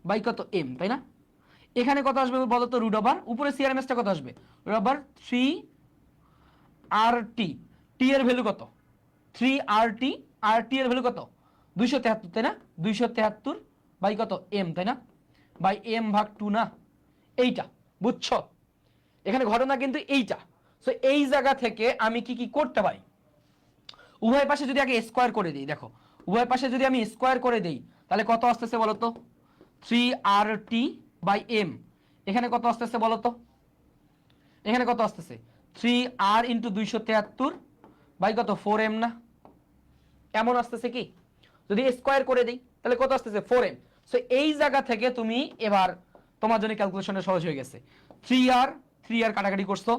বাই কত এম, তাই না। এখানে কত আসবে বলো তো, রুট ওভার উপরে সিআরএমএসটা কত আসবে, রুট ওভার 3RT, টি এর ভ্যালু কত, 3RT, RT এর ভ্যালু কত 273, তাই না, 273 বাই কত এম, তাই না, বাই এম ভাগ 2 না, এইটা। বুঝছো, এখানে ঘটনা কিন্তু এইটা। সো এই জায়গা থেকে আমি কি কি করতে পারি, উভয় পাশে যদি আগে স্কোয়ার করে দিই, দেখো উভয় পাশে যদি আমি স্কোয়ার করে দেই তাহলে কত আসতেছে বলো তো, 3RT বাই এম, এখানে কত আসতেছে বলো তো, এখানে কত আসতেছে 3R ইন্টু 273 বাই কত 4M না, এমন আসতেছে কি, যদি স্কোয়ার করে দিই তাহলে কত আসতেছে 4M। সো এই জায়গা থেকে তুমি এবার তোমার জন্য ক্যালকুলেশনটা সহজ হয়ে গেছে, 3R কাটাকাটি করছো,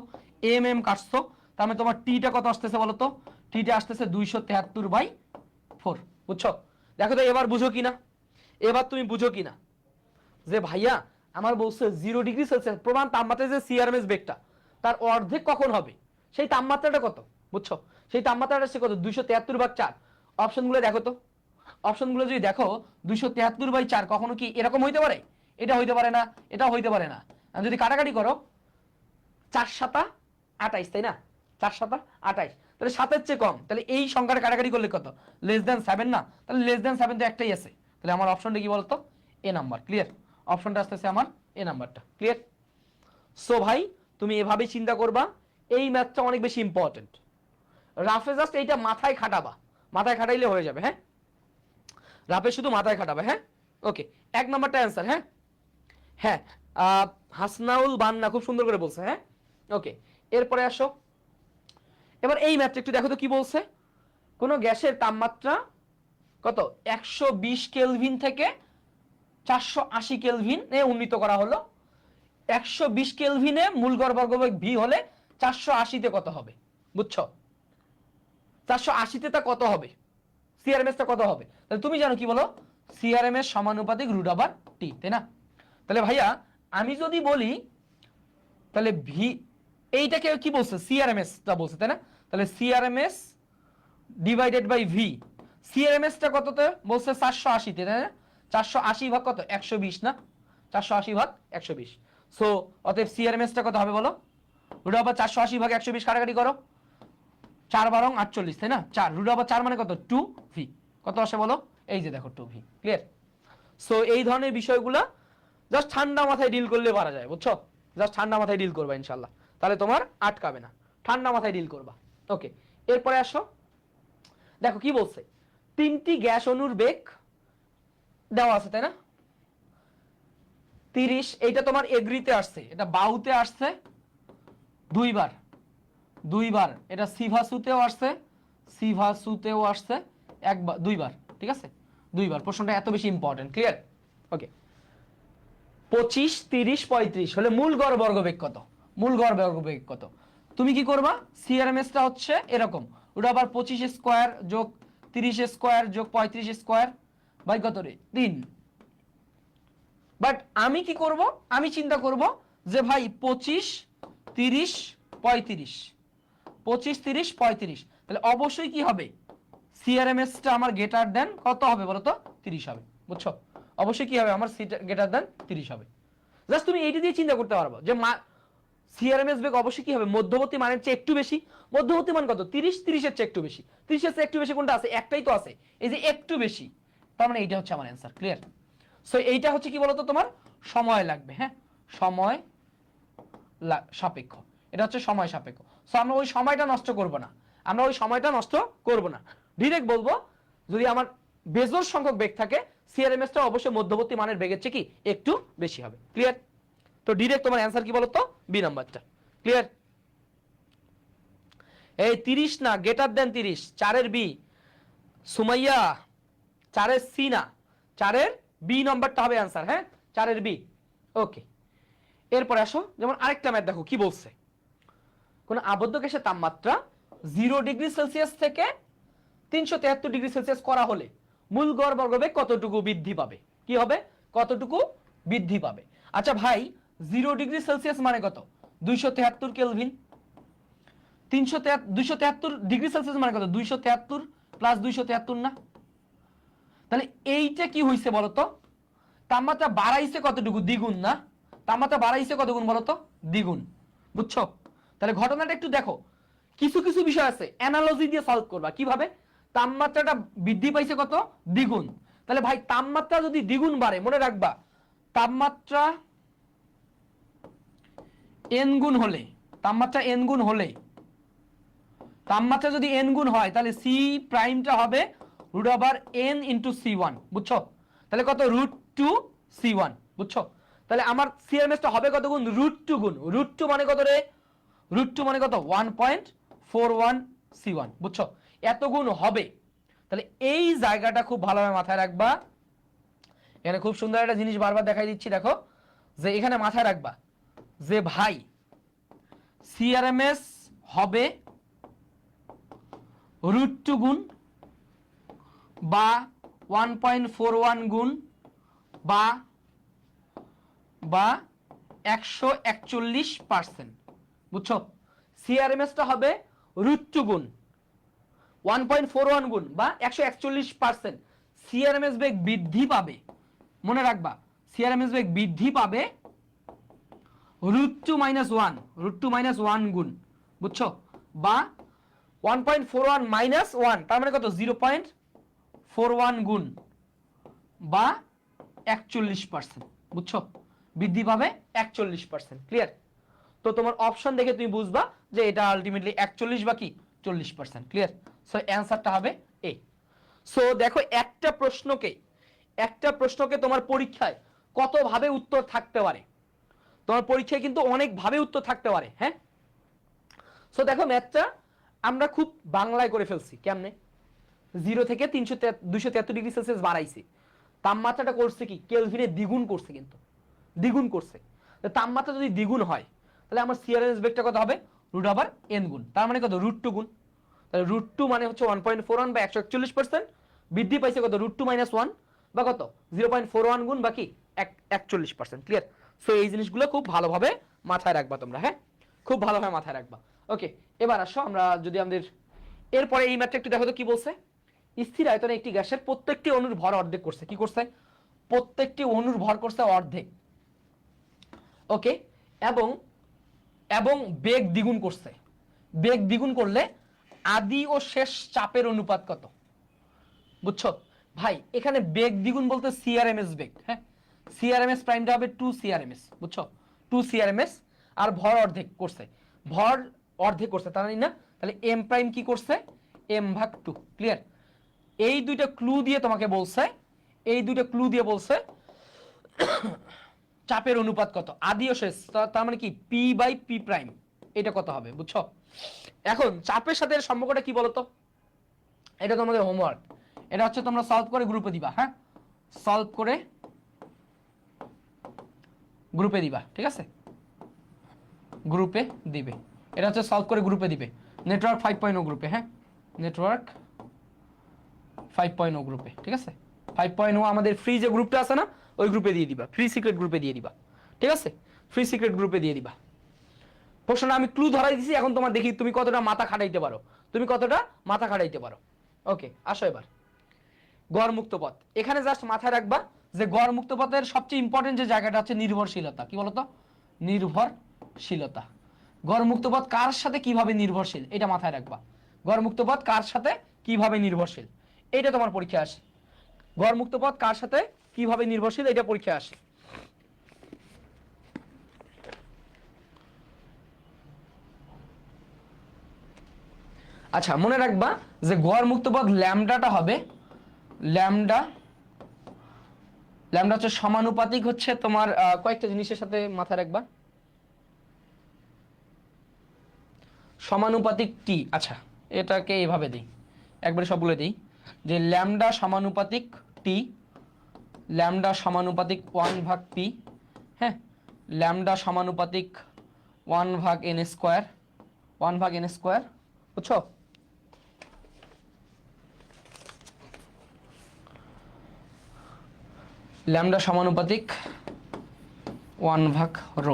এম কাটছো, তার মানে তোমার টিটা কত আসতেছে বলো তো, টিটা আসতেছে 273/4। বুঝছো, দেখো তো এবার বুঝো কিনা, এবার তুমি বুঝো কিনা যে ভাইয়া আমার বলছে 0°C প্রমাণ তাপমাত্রায় যে সিআরএমএস বেগটা তার অর্ধেক কখন হবে, সেই তাপমাত্রাটা কত। বুঝছো, সেই তাপমাত্রাটা সে কত, 273/4। অপশনগুলো দেখো তো, অপশনগুলো যদি দেখো 273/4 কখনো কি এরকম হইতে পারে, এটা হইতে পারে না, এটা হইতে পারে না। যদি কাটাকাটি করো 4×7 = 28, তাই না, 4×7 = 28, তাহলে 7-এর চেয়ে কম, তাহলে এই সংখ্যাটা কাটাকাটি করলে কত, <7 না, তাহলে <7 তো একটাই আছে, তাহলে আমার অপশনটা কি বলতো, এ নাম্বার। ক্লিয়ার, অপশনটা আসতেছে আমার এ নাম্বারটা। ক্লিয়ার, সো ভাই তুমি এভাবেই চিন্তা করবা, এই ম্যাথটা অনেক বেশি ইম্পর্টেন্ট। রাফে জাস্ট এইটা মাথায় খাটাবা, মাথায় খাটাইলে হয়ে যাবে। হ্যাঁ, রাফে শুধু মাথায় খাটাবে। হ্যাঁ, ওকে, 1 নাম্বারটা অ্যান্সার। হ্যাঁ হ্যাঁ, হাসনাউল বান্না খুব সুন্দর করে বলছে। হ্যাঁ, ওকে, এরপরে আসো, এবার এই ম্যাথটা একটু দেখো তো কি বলছে, কোন গ্যাসের তাপমাত্রা কত 120 কেলভিন থেকে 480 কেলভিনে উন্নীত করা হলো, 120 কেলভিনে মূল গড় বর্গবেগ ভি হলে 480-তে কত হবে। বুঝছো, 480-তে তা কত হবে, সিআরএমএস টা কত হবে, তাহলে তুমি জানো কি বলো, সিআরএমএস সমানুপাতিক রুট ওভার টি, তাই না। তাহলে ভাইয়া আমি যদি বলি তাহলে ভি, এইটাকে কি বলছে, সিআরএমএস টা বলছে, তাই না, তাহলে c rms divided by v, c rms টা কততে বলছে 480-তে, তাই না, 480 ভাগ কত 120 না, 480 ভাগ 120। সো অতএব সিআরএমএস টা কত হবে বলো, রুট ওভার 480 ভাগ 120 কাটাকাটি করো, 4×12 = 48, তাই না, 4 রুট ওভার 4 মানে কত 2V, কত আসে বলো, এই যে দেখো 2V। ক্লিয়ার, সো এই ধরনের বিষয়গুলো জাস্ট ঠান্ডা মাথায় ডিল করলে পারা যায়। বুঝছো, জাস্ট ঠান্ডা মাথায় ডিল করবা ইনশাআল্লাহ, তাহলে তোমার আটকাবে না, ঠান্ডা মাথায় ডিল করবা। ওকে, এরপরে আসো, দেখো কি বলছে, 3টি গ্যাস অণুর বেগ দেওয়া আছে, তাই না, 30, এইটা তোমার এগ্রিতে আসছে, এটা বাহুতে আসছে দুইবার, এটা সিভাসুতেও আসছে, একবার দুইবার, ঠিক আছে, দুইবার। প্রশ্নটা এত বেশি ইম্পর্টেন্ট। ক্লিয়ার, ওকে, 25 30 35 হলে মূল গড় বর্গবেগ কত? মূল গড় বর্গবেগ কত? তুমি কি করবা, সিআরএমএসটা হচ্ছে এরকম, ওটা আবার 25 স্কয়ার যোগ 30 স্কয়ার যোগ 35 স্কয়ার বাই কত রে 3। বাট আমি কি করব, আমি চিন্তা করব যে ভাই 25 30 35, 25 30 35, তাহলে অবশ্যই কি হবে, সিআরএমএসটা আমার গ্রেটার দেন কত হবে বলো তো, 30 হবে। বুঝছো, অবশ্যই কি হবে, আমার গ্রেটার দেন 30 হবে। জাস্ট তুমি এইটা দিয়ে চিন্তা করতে পারবো যে সিআরএমএস বেগ অবশ্যই কি হবে, মধ্যবর্তী মানের চেয়ে একটু বেশি। মধ্যবর্তী মান কত, 30 30 এর চেয়ে একটু বেশি। 30 এর চেয়ে একটু বেশি কোনটা আছে, একটাই তো আছে, এই যে একটু বেশি, তার মানে এইটা হচ্ছে আমার অ্যান্সার। ক্লিয়ার? সো এইটা হচ্ছে কি বলতো, তোমার সময় লাগবে, হ্যাঁ সময় সাপেক্ষ, এটা হচ্ছে সময় সাপেক্ষ। সো আমরা ওই সময়টা নষ্ট করব না, আমরা ওই সময়টা নষ্ট করব না, ডিরেক্ট বলবো যদি আমার বেজোড় সংখ্যক বেগ থাকে সিআরএমএসটা অবশ্যই মধ্যবর্তী মানের বেগের চেয়ে কি একটু বেশি হবে। ক্লিয়ার? তো ডিরেক্ট তোমার অ্যান্সার কি বলতো, বি নাম্বারটা। ক্লিয়ার? এই 30 না, গ্রেটার দেন 30, 4 এর বি, সুমাইয়া 4 এর সি না, 4 এর বি নাম্বারটা হবে অ্যান্সার, হ্যাঁ 4 এর বি। ওকে, এরপরে আসো, যেমন আরেকটা ম্যাথ দেখো কি বলছে, কোন আবদ্ধ গ্যাসের তাপমাত্রা 0 ডিগ্রি সেলসিয়াস থেকে 373 ডিগ্রি সেলসিয়াস করা হলে মূল গড় বর্গবেগ কতটুকু বৃদ্ধি পাবে? কি হবে, কতটুকু বৃদ্ধি পাবে? আচ্ছা ভাই, 0 ডিগ্রি সেলসিয়াস মানে কত, 273 কেলভিন। 273 ডিগ্রি সেলসিয়াস মানে কত, 273 প্লাস 273 না? তাহলে এইটা কি হইছে বলতো, তাপমাত্রা বাড়াইছে কতটুকু, দ্বিগুণ না? তাপমাত্রা বাড়াইছে কত গুণ বলতো, দ্বিগুণ। বুঝছো? তাহলে ঘটনাটা একটু দেখো, কিছু কিছু বিষয় আছে অ্যানালজি দিয়ে সলভ করবা। কিভাবে, তাপমাত্রাটা বৃদ্ধি পাইছে কত, দ্বিগুণ। তাহলে ভাই তাপমাত্রা যদি দ্বিগুণ বাড়ে, মনে রাখবা তাপমাত্রা n গুণ হলে, তাপমাত্রা n গুণ হলে, তাপমাত্রা যদি n গুণ হয় তাহলে c প্রাইমটা হবে √n * c1। বুঝছো? তাহলে কত, √2 c1। বুঝছো? তাহলে আমার সিআরএমএসটা হবে কত গুণ, √2 গুণ। √2 মানে কত রে, √2 মানে কত, 1.41 c1। বুঝছো? এত গুণ হবে। তাহলে এই জায়গাটা খুব ভালোভাবে মাথায় রাখবা। এখানে খুব সুন্দর একটা জিনিস বারবার দেখাই দিচ্ছি, দেখো যে এখানে মাথায় রাখবা যে ভাই সিআরএমএস হবে √2 গুণ বা 1.41 গুণ বা 141%। বুঝছো? সিআরএমএসটা হবে √2 গুণ, 1.41 গুণ বা 141%। সিআরএমএস বেগ বৃদ্ধি পাবে, মনে রাখবা সিআরএমএস বেগ বৃদ্ধি পাবে √2 - 1, √2 - 1 গুণ। বুঝছো? বা 1.41 - 1 তার মানে কত, 0.41 গুণ বা 41%। বুঝছো? বৃদ্ধি পাবে 41%। ক্লিয়ার? তো তোমার অপশন দেখে তুমি বুঝবা যে এটা আলটিমেটলি 41 বা কি 40%। ক্লিয়ার? সো অ্যানসারটা হবে এ। সো দেখো একটা প্রশ্নকে তোমার পরীক্ষায় কত ভাবে উত্তর থাকতে পারে, তোমার পরীক্ষায় কিন্তু অনেক ভাবে উত্তর থাকতে পারে। হ্যাঁ, সো দেখো ম্যাথটা আমরা খুব বাংলায় করে ফেলছি। কেমনে, 0 থেকে 273 ডিগ্রি সেলসিয়াস বাড়াইছে, তাপমাত্রাটা করছে কি কেলভিনে দ্বিগুণ করছে, কিন্তু দ্বিগুণ করছে। তাপমাত্রা যদি দ্বিগুণ হয় তাহলে আমার সিআরএমএস বেগটা কত হবে, √n গুণ, তার মানে কত, √2 গুণ। তাহলে √2 মানে হচ্ছে 1.41 বা 141%, বৃদ্ধি পাইছে কত, √2 - 1 বা কত, 0.41 গুণ বা কি 41%। ক্লিয়ার? সো এই জিনিসগুলো খুব ভালোভাবে মাথায় রাখবা তোমরা, হ্যাঁ খুব ভালোভাবে মাথায় রাখবা। ওকে, এবার আসো আমরা যদি আমাদের এরপরে এই ম্যাথটা একটু দেখো তো কি বলছে। স্থির আয়তনে একটি গ্যাসের প্রত্যেকটি অণুর ভর অর্ধেক করছে। কি করছে, প্রত্যেকটি অণুর ভর করছে অর্ধেক। ওকে, এবং এবং বেগ দ্বিগুণ করছে। বেগ দ্বিগুণ করলে আদি ও শেষ চাপের অনুপাত কত? বুঝছো ভাই, এখানে বেগ দ্বিগুণ বলতে সিআরএমএস বেগ, হ্যাঁ সিআরএমএস প্রাইমটা হবে 2 সিআরএমএস। বুঝছো, 2 সিআরএমএস। আর ভর অর্ধেক করছে, ভর অর্ধেক করছে তার মানে না, তাহলে এম প্রাইম কি করছে, m/2। ক্লিয়ার? এই দুইটা ক্লু দিয়ে তোমাকে বলছে, এই দুইটা ক্লু দিয়ে বলছে চাপের অনুপাত কত, আদি ও শেষ, তার মানে কি p/p প্রাইম, এটা কত হবে। বুঝছো? এখন চাপের সাথে এর সম্পর্কটা কি বলতো, এটা তোমাদের হোমওয়ার্ক, এটা হচ্ছে তোমরা সলভ করে গ্রুপে দিবা। হ্যাঁ, সলভ করে গ্রুপে দিবা, ঠিক আছে, গ্রুপে দিবে। এটা হচ্ছে সলভ করে গ্রুপে দিবে, নেটওয়ার্ক 5.0 গ্রুপে। হ্যাঁ, নেটওয়ার্ক 5.0 গ্রুপে, ঠিক আছে। 5.0 আমাদের ফ্রি যে গ্রুপটা আছে না, ওই গ্রুপে দিয়ে দিবা, ফ্রি সিক্রেট গ্রুপে দিয়ে দিবা, ঠিক আছে, ফ্রি সিক্রেট গ্রুপে দিয়ে দিবা। প্রশ্নটা আমি ক্লু ধরাই দিছি, এখন তোমার দেখি তুমি কতটা মাথা খাটাইতে পারো, তুমি কতটা মাথা খাটাইতে পারো। ওকে, আসো এবার গড় মুক্ত পথ। এখানে জাস্ট মাথায় রাখবা যে গড় মুক্ত পথের সবচেয়ে ইম্পর্টেন্ট যে জায়গাটা হচ্ছে নির্ভরশীলতা। কি বলতো? নির্ভরশীলতা। গড় মুক্ত পথ কার সাথে কিভাবে নির্ভরশীল, এটা মাথায় রাখবা। গড় মুক্ত পথ কার সাথে কিভাবে নির্ভরশীল, এটা তোমার পরীক্ষা আসে। গড় মুক্ত পথ কার সাথে কিভাবে নির্ভরশীল, এটা পরীক্ষা আসে। আচ্ছা, মনে রাখবা যে গড় মুক্ত পথ ল্যামডাটা হবে ল্যামডা হচ্ছে সমানুপাতিক হচ্ছে তোমার কয়েকটা জিনিসের সাথে মাথায় রাখবা, সমানুপাতিক টি। আচ্ছা, এটাকে এইভাবে দিই, একবারে সব বলে দিই যে ল্যামডা সমানুপাতিক টি, ল্যামডা সমানুপাতিক 1/p। হ্যাঁ, ল্যামডা সমানুপাতিক 1/n², 1/n², বুঝছো? ল্যামডা সমানুপাতিক 1/ρ।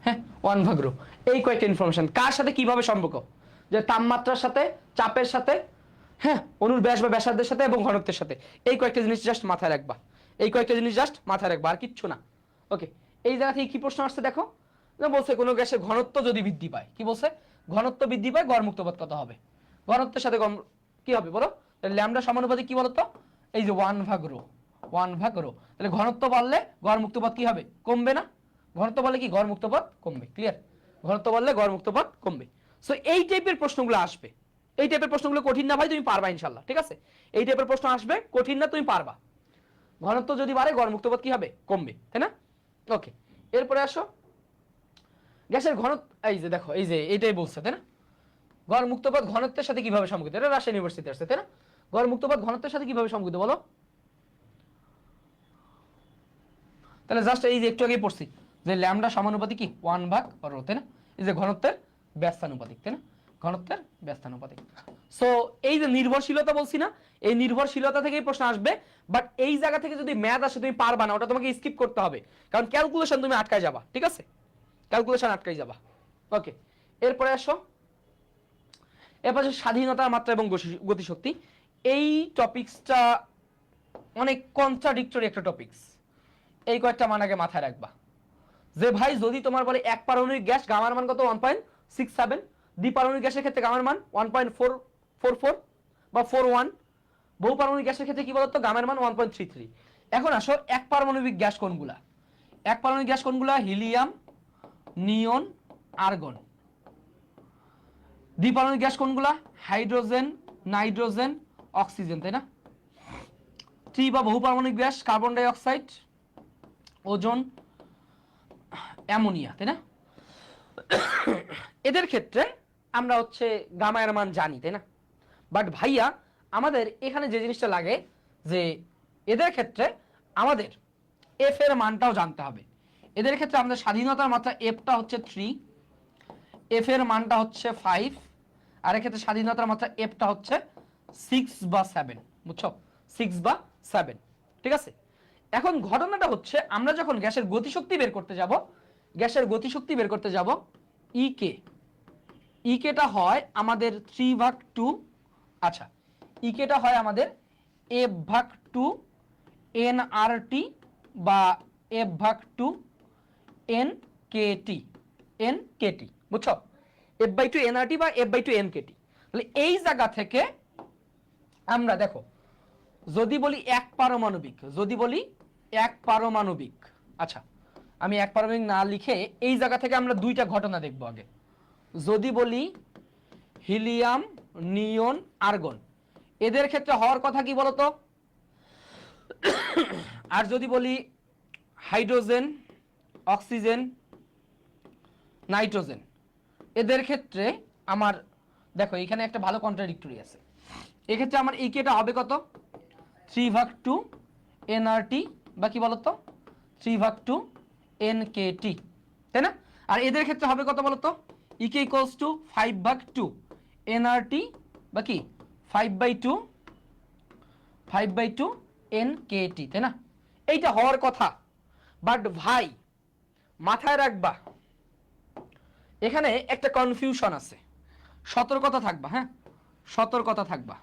হ্যাঁ, 1/ρ। এই কয়েকটা ইনফরমেশন কার সাথে কিভাবে সম্পর্ক, যে তাপমাত্রার সাথে, চাপের সাথে, হ্যাঁ, অণুর ব্যাস বা ব্যাসার্ধের সাথে এবং ঘনত্বের সাথে। এই কয়েকটা জিনিস জাস্ট মাথায় রাখবা, এই কয়েকটা জিনিস জাস্ট মাথায় রাখবা, আর কিচ্ছু না। ওকে, এই জায়গা থেকে কি প্রশ্ন আসছে দেখো, বলছে কোনো গ্যাসের ঘনত্ব যদি বৃদ্ধি পায়, কি বলছে? ঘনত্ব বৃদ্ধি পায়, গড় মুক্ত পথ কত হবে? ঘনত্বের সাথে কি হবে বলো? ল্যামডা সমানুপাতিক কি বলতো? এই যে 1/ρ, 1/ρ। তাহলে ঘনত্ব বাড়লে গড় মুক্ত পথ কি হবে? কমবে না? ঘনত্ব বাড়লে কি গড় মুক্ত পথ কমবে। ক্লিয়ার? ঘনত্ব বাড়লে গড় মুক্ত পথ কমবে। সো এই টাইপের প্রশ্নগুলো আসবে। এই টাইপের প্রশ্নগুলো কঠিন না ভাই, তুমি পারবা ইনশাআল্লাহ, ঠিক আছে? এই টাইপের প্রশ্ন আসবে, কঠিন না, তুমি পারবা। ঘনত্ব যদি বাড়ে গড় মুক্ত পথ কি হবে? কমবে, তাই না? ওকে, এরপরে আসো গ্যাসের ঘনত্ব। এই যে দেখো, এই যে এইটাই বলছে, তাই না? গড় মুক্ত পথ ঘনত্বের সাথে কিভাবে সম্পর্কিত? এটা রাজশাহী ইউনিভার্সিটি আসছে, তাই না? গড় মুক্ত পথ ঘনত্বের সাথে কিভাবে সম্পর্কিত বলো? তাহলে জাস্ট এই যে একটু আগে পড়ছি যে ল্যামডা সমানুপাতিক কি 1/ρ, তাই না? এই যে ঘনত্বের ব্যস্তানুপাতিক, তাই না? ঘনত্বের ব্যস্তানুপাতিক। সো এই যে নির্ভরশীলতা বলছি না, এই নির্ভরশীলতা থেকেই প্রশ্ন আসবে। বাট এই জায়গা থেকে যদি ম্যাথ আসে তুমি পারবা না, ওটা তোমাকে স্কিপ করতে হবে, কারণ ক্যালকুলেশন তুমি আটকায় যাবা, ঠিক আছে? ক্যালকুলেশন আটকায় যাবা। ওকে, এরপরে আসো, এরপর স্বাধীনতার মাত্রা এবং গতিশক্তি। এই টপিকসটা অনেক কন্ট্রাডিক্টরি একটা টপিকস। এই কয়েকটা মান আগে মাথায় রাখবা যে ভাই যদি তোমার বলে এক পারমাণবিক গ্যাস গামার মান কত 1.67, দ্বিপারমাণবিক গ্যাসের ক্ষেত্রে গামার মান 1.444 বা 41, বহু পারমাণবিক গ্যাসের ক্ষেত্রে কি বলতো গামার মান 1.33। এখন আসো এক পারমাণবিক গ্যাস কোনগুলা? এক পারমাণবিক গ্যাস কোনগুলা? হিলিয়াম, নিয়ন, আর্গন। দ্বিপারমাণবিক গ্যাস কোনগুলা? হাইড্রোজেন, নাইট্রোজেন, অক্সিজেন, তাই না? ত্রি বা বহু পারমাণবিক gas carbon die oxide, ozone, ammonia, তাই না? এদের ক্ষেত্রে আমরা হচ্ছে গামায়ের মান জানি, তাই না? বাট ভাইয়া আমাদের এখানে যে জিনিসটা লাগে যে এদের ক্ষেত্রে আমাদের এফ এর মানটাও জানতে হবে। এদের ক্ষেত্রে আমাদের স্বাধীনতার মাত্রা এফটা হচ্ছে 3, এফ এর মানটা হচ্ছে 5, আর এক্ষেত্রে স্বাধীনতার মাত্রা এফটা হচ্ছে 6 বা 7, বুঝছো? 6 বা 7, ঠিক আছে? এখন ঘটনাটা হচ্ছে আমরা যখন গ্যাসের গতিশক্তি বের করতে যাব, গ্যাসের গতিশক্তি বের করতে যাব, ইকে, ইকেটা হয় আমাদের 3/2। আচ্ছা, ইকেটা হয় আমাদের f/2 nRT বা f/2 nKT, বুঝছো? f/2 nRT বা f/2 nKT। তাহলে এই জায়গা থেকে আমরা দেখো যদি বলি এক পারমাণবিক, যদি বলি এক পারমাণবিক, আচ্ছা আমি এক পারমাণবিক না লিখে এই জায়গা থেকে আমরা দুইটা ঘটনা দেখব আগে। যদি বলি হিলিয়াম, নিয়ন, আর্গন, এদের ক্ষেত্রে হওয়ার কথা কি বলতো? আর যদি বলি হাইড্রোজেন, অক্সিজেন, নাইট্রোজেন, এদের ক্ষেত্রে আমার দেখো এখানে একটা ভালো কন্ট্রাডিক্টরি আছে। এক্ষেত্রে আমার ইকেটা হবে কত? 3/2 nRT বা কি বলতো 3/2 NKT, তাই না? আর এদের ক্ষেত্রে হবে কত বলতো? EK ইকুয়ালস টু 5/2 NRT বা কি 5/2 NKT, তাই না? এইটা হওয়ার কথা। বাট ভাই মাথায় রাখবা এখানে একটা কনফিউশন আছে, সতর্কতা থাকবা, হ্যাঁ সতর্কতা থাকবা।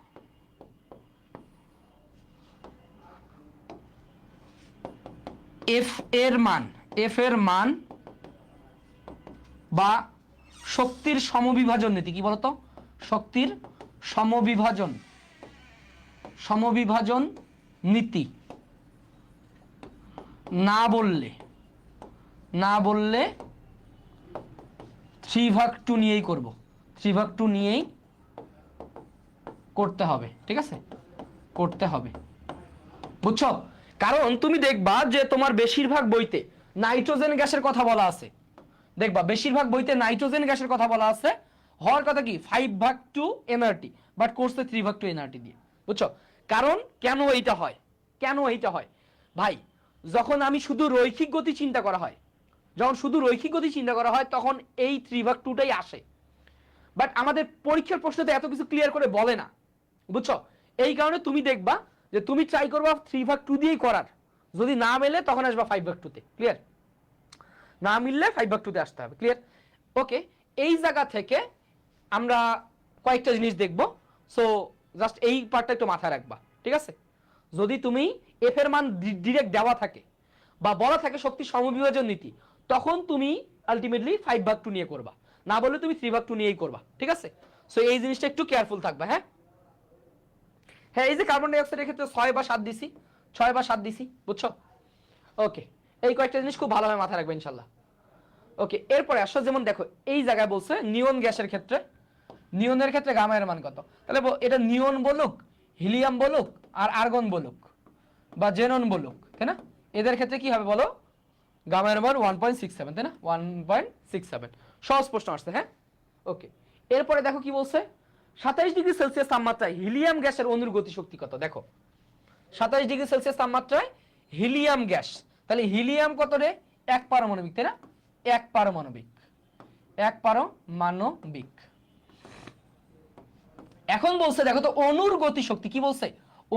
এফ এর মান বা শক্তির সমবিভাজন নীতি, কি বলতো? শক্তির সমবিভাজন নীতি না বললে 3/2 নিয়েই করব, 3/2 নিয়েই করতে হবে, ঠিক আছে? করতে হবে, বুঝছো? কারণ তুমি দেখবা যে তোমার বেশিরভাগ বইতে নাইট্রোজেন গ্যাসের কথা বলা আছে, দেখবা বেশিরভাগ বইতে নাইট্রোজেন গ্যাসের কথা বলা আছে, হওয়ার কথা কি 5/2 NRT, বাট কোর্সে 3/2 NRT দিয়ে, বুঝছো? কারণ কেন এইটা হয় ভাই, যখন আমি শুধু রৈখিক গতি চিন্তা করা হয়, তখন এই 3/2টাই আসে। বাট আমাদের পরীক্ষার প্রশ্নতে এত কিছু ক্লিয়ার করে বলে না, বুঝছো? এই কারণে তুমি দেখবা যে তুমি ট্রাই করবা 3/2 দিয়েই করার, যদি না মেলে তখন আসবা 5/2 তে, ক্লিয়ার? না মিললে 5/2 তে আসতে হবে, ক্লিয়ার? ওকে, এই জায়গা থেকে আমরা কয়েকটা জিনিস দেখবো, সো জাস্ট এই পার্টটা একটু মাথায় রাখবা, ঠিক আছে? যদি তুমি এফ এর মান ডিরেক্ট দেওয়া থাকে বা বলা থাকে শক্তি সমবিভাজন নীতি, তখন তুমি আলটিমেটলি 5/2 নিয়ে করবা, না বললে তুমি 3/2 নিয়েই করবা, ঠিক আছে? সো এই জিনিসটা একটু কেয়ারফুল থাকবা। হ্যাঁ, এই যে কার্বন ডাই অক্সাইডের ক্ষেত্রে 6 বা 7 দিছি, বুঝছো? ওকে, এই কয়েকটা জিনিস খুব ভালোভাবে মাথায় রাখবে ইনশাল্লাহ। ওকে, এরপরে আসো, যেমন দেখো এই জায়গায় বলছে নিয়ন গ্যাসের ক্ষেত্রে, নিয়নের ক্ষেত্রে গামা এর মান কত? তাহলে এটা নিয়ন বলুক, হিলিয়াম বলুক, আর আর্গন বলুক বা জেনন বলুক, তাই না? এদের ক্ষেত্রে কি হবে বলো? গামা এর মান 1.67, তাই না? 1.67 সহজ প্রশ্ন আসছে। হ্যাঁ, ওকে, এরপরে দেখো কি বলছে, 27 ডিগ্রি সেলসিয়াস তাপমাত্রায় হিলিয়াম গ্যাসের অণুর গতিশক্তি কত? দেখো 27 ডিগ্রি সেলসিয়াস তাপমাত্রায় হিলিয়াম গ্যাস, তাহলে হিলিয়াম কত রে? 1 পারমাণবিক, তাই না? 1 পারমাণবিক। এখন বলছে দেখো তো অণুর গতিশক্তি, কি বলছে?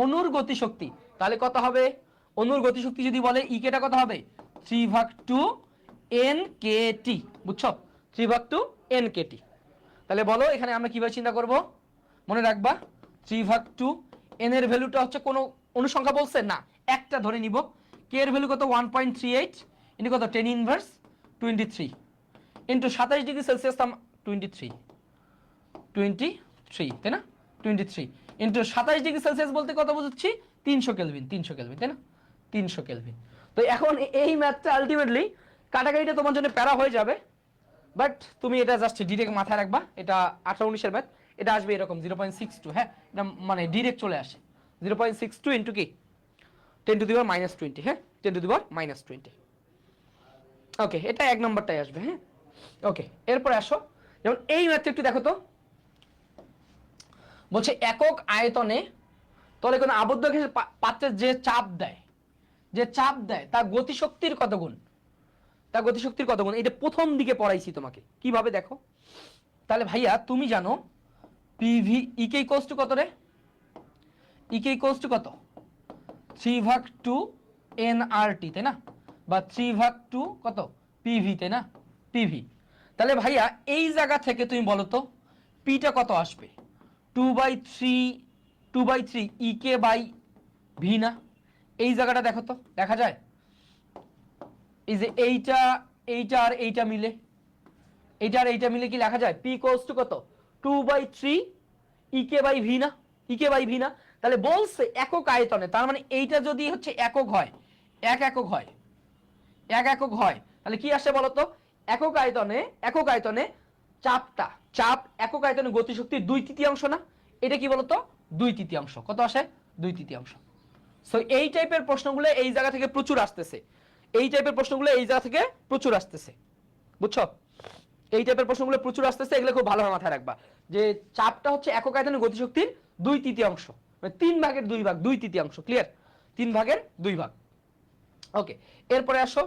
অণুর গতিশক্তি, তাহলে কত হবে? অণুর গতিশক্তি যদি বলে ইকেটা কত হবে? 3/2 NKT, বুঝছো? 3/2 NKT। তাহলে বলো এখানে আমরা কিভাবে চিন্তা করব? মনে রাখবা 3/2 n এর ভ্যালুটা হচ্ছে কোন অনুসংখ্যা বলছে না, একটা ধরে নিব। k এর ভ্যালু কত? 1.38 ইনটু কত? 10 ইনভার্স 23 ইনটু 27 ডিগ্রি সেলসিয়াস 23, তাই না? 23 ইনটু 27 ডিগ্রি সেলসিয়াস বলতে কত বুঝছি? 300 কেলভিন, তাই না? 300 কেলভিন। তো এখন এই ম্যাথটা আলটিমেটলি কাটাকাটিটা তোমার জন্য প্যারা হয়ে যাবে, বাট তুমি এটা জাস্ট ডিরেক্ট মাথায় রাখবা, এটা 18-19 এর ম্যাথ, এটা আসবে এরকম 0.62। হ্যাঁ, এটা মানে ডিরেক্ট চলে আসে 0.62 ইনটু কি 10⁻⁻20। হ্যাঁ, 10⁻⁻20। ওকে, এটা এক নম্বরটাই আসবে। হ্যাঁ, ওকে, এরপরে আসো, যেমন এই ম্যাথটা একটু দেখো তো, বলছে একক আয়তনে তাহলে কোন আবদ্ধ গ্যাসের পাত্রে যে চাপ দেয় তার গতিশক্তির কত গুণ? এটা প্রথম দিকে পড়াইছি তোমাকে, কিভাবে দেখো। তাহলে ভাইয়া তুমি জানো পিভি ইকে ইকুয়ালস টু কত রে? ইকে ইকুয়ালস টু কত? 3/2 NRT, তাই না? বা 3/2 কত? পিভি, তাই না? পিভি। তাহলে ভাইয়া এই জায়গা থেকে তুমি বলো তো পিটা কত আসবে? 2/3 EK বাই ভি না? এই জায়গাটা দেখো তো, দেখা যায় এই যে এইটা আর এইটা মিলে, কি লেখা যায়? P ইকুয়ালস টু কত? 2/3 EK বাই ভি না? তাহলে বলছে একক আয়তনে, তার মানে এইটা যদি হচ্ছে একক হয়, এক একক হয়, তাহলে কি আসে বলতো? একক আয়তনে চাপ একক আয়তনে গতিশক্তির 2/3 না? এটা কি বলতো? 2/3। কত আসে? 2/3। সো এই টাইপের প্রশ্নগুলো এই জায়গা থেকে প্রচুর আসতেছে, বুঝছো? এই টাইপের প্রশ্নগুলো প্রচুর আসতেছে, এগুলো খুব ভালোভাবে মাথায় রাখবা যে চাপটা হচ্ছে একক আয়তনে গতিশক্তির 2/3, মানে 3/2 ভাগ, 2/3। ক্লিয়ার? 3/2 ওকে, এরপরে আসো,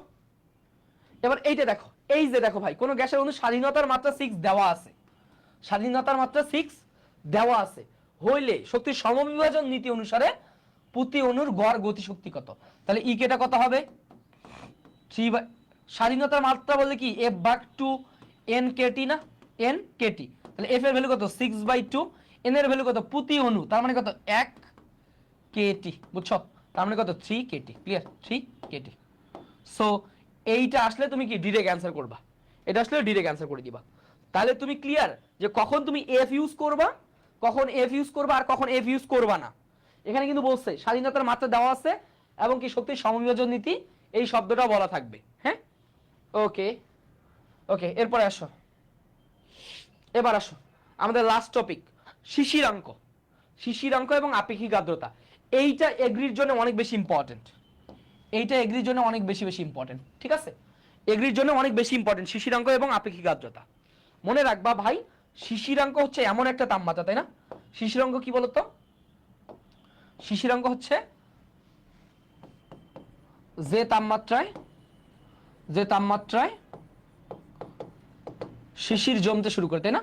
এবার এইটা দেখো, এই যে দেখো ভাই, কোন গ্যাসের অণু স্বাধীনতার মাত্রা 6 দেওয়া আছে, স্বাধীনতার মাত্রা 6 দেওয়া আছে হইলে শক্তির সমবিভাজন নীতি অনুসারে প্রতি অণুর গড় গতিশক্তি কত? তাহলে ই কেটা কত হবে? 3 বাই স্বাধীনতার মাত্রা বলতে কি F/2 n kT না, n kT। তাহলে F এর ভ্যালু কত? 6/2। n এর ভ্যালু কত? প্রতি অণু, তার মানে কত? 1 kT, বুঝছো? তার মানে কত? 3 kT। ক্লিয়ার? 3 kT। সো এইটা আসলে তুমি কি ডিরেক্ট অ্যান্সার করবা, এটা আসলে ডিরেক্ট অ্যান্সার করে দিবা। তাহলে তুমি ক্লিয়ার যে কখন তুমি এফ ইউজ করবা, কখন এফ ইউজ করবা আর কখন এফ ইউজ করবা না। এখানে কিন্তু বলছে স্বাধীনতার মাত্রা দেওয়া আছে এবং কি শক্তির সমবিভাজন নীতি, এই শব্দটা বলা থাকবে। হ্যাঁ, ওকে ওকে। এরপরে আসো, এবার আসো আমাদের লাস্ট টপিক, শিশিরাঙ্ক। শিশিরাঙ্ক এবং আপেক্ষিক আর্দ্রতা, এইটা এগ্রির জন্য অনেক বেশি ইম্পর্টেন্ট, এইটা এগ্রির জন্য অনেক বেশি ইম্পর্টেন্ট। ঠিক আছে, এগ্রির জন্য অনেক বেশি ইম্পর্টেন্ট শিশিরাঙ্ক এবং আপেক্ষিক আর্দ্রতা। মনে রাখবা ভাই, শিশিরাঙ্ক হচ্ছে এমন একটা তাপমাত্রা, তাই না? শিশিরাঙ্ক কি বলতো? শিশিরাঙ্ক হচ্ছে যে তাপমাত্রায় শিশির জমতে শুরু করে, তাই না?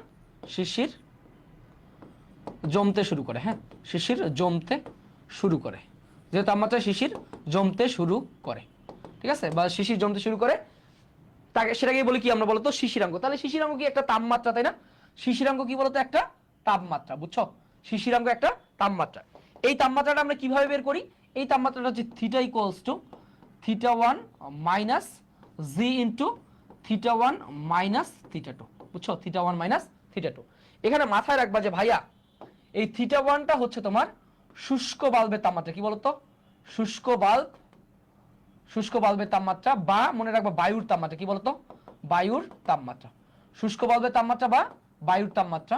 শিশির জমতে শুরু করে, হ্যাঁ, শিশির জমতে শুরু করে, যে তাপমাত্রায় শিশির জমতে শুরু করে, ঠিক আছে, বা শিশির জমতে শুরু করে তাকে, সেটাকেই বলি কি আমরা বলতো? শিশিরাঙ্ক। তাহলে শিশিরাঙ্ক কি একটা তাপমাত্রা, তাই না? শিশিরাঙ্ক কি বলতো? একটা তাপমাত্রা, বুঝছো? শিশিরাঙ্ক একটা তাপমাত্রা। এই তাপমাত্রাটা আমরা কিভাবে বের করি? এই তাপমাত্রাটা হচ্ছে theta equals to θ1 minus g into θ1 minus θ2, বুঝছো? θ1 মাইনাস θ2। এখানে মাথায় রাখবা যে ভাইয়া এই θ1টা হচ্ছে তোমার শুষ্ক বাল্বের তাপমাত্রা, কি বলতো? শুষ্ক বাল্বের তাপমাত্রা, বা মনে রাখবা বায়ুর তাপমাত্রা, কি বলতো? বায়ুর তাপমাত্রা। শুষ্ক বাল্বের তাপমাত্রা বা বায়ুর তাপমাত্রা।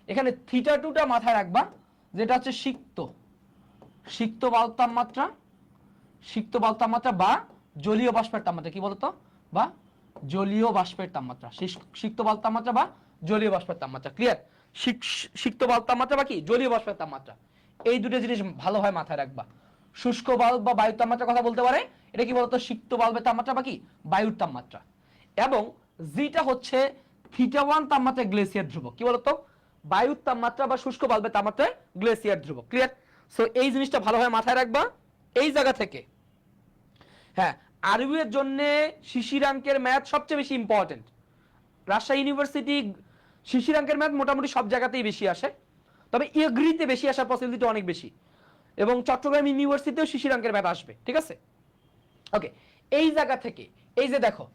এখানে θ2টা মাথায় রাখবা, যেটা হচ্ছে সিক্ত বাল্ব তাপমাত্রা বা জলীয় বাষ্পের তাপমাত্রা, কি বলতো? বা জলীয় বাষ্পের তাপমাত্রা। সিক্ত বাল্ব তাপমাত্রা বা জলীয় বাষ্পের তাপমাত্রা। ক্লিয়ার? সিক্ত বাল্ব তাপমাত্রা বা কি জলীয় বাষ্পের তাপমাত্রা, এই দুটো জিনিস ভালোভাবে মাথায় রাখবা। শুষ্ক বাল্ব বা বায়ুর তাপমাত্রা কথা বলতে পারে, এটা কি বলতো? সিক্ত বাল্বের তাপমাত্রা বা কি বায়ুর তাপমাত্রা। এবং যেটা হচ্ছে θ1 তাপমাত্রা গ্লেসিয়ার ধ্রুবক, কি বলতো? বায়ুর তাপমাত্রা বা শুষ্ক বাল্বের তাপমাত্রা গ্লেসিয়ার ধ্রুবক। ক্লিয়ার? সো এই জিনিসটা ভালোভাবে মাথায় রাখবা এই জায়গা থেকে। হ্যাঁ, আরবি এর জন্য শিশিরাঙ্কের ম্যাথ সবচেয়ে বেশি ইম্পর্টেন্ট। রাজশাহী ইউনিভার্সিটি শিশিরাঙ্কের ম্যাথ মোটামুটি সব জায়গাতেই বেশি আসে, তবে এগ্রিতে বেশি আসার পসিবিলিটি অনেক বেশি, এবং চট্টগ্রাম ইউনিভার্সিটিতেও শিশিরাঙ্কের ম্যাথ আসবে। ঠিক আছে, ওকে। এই জায়গা থেকে এই যে দেখো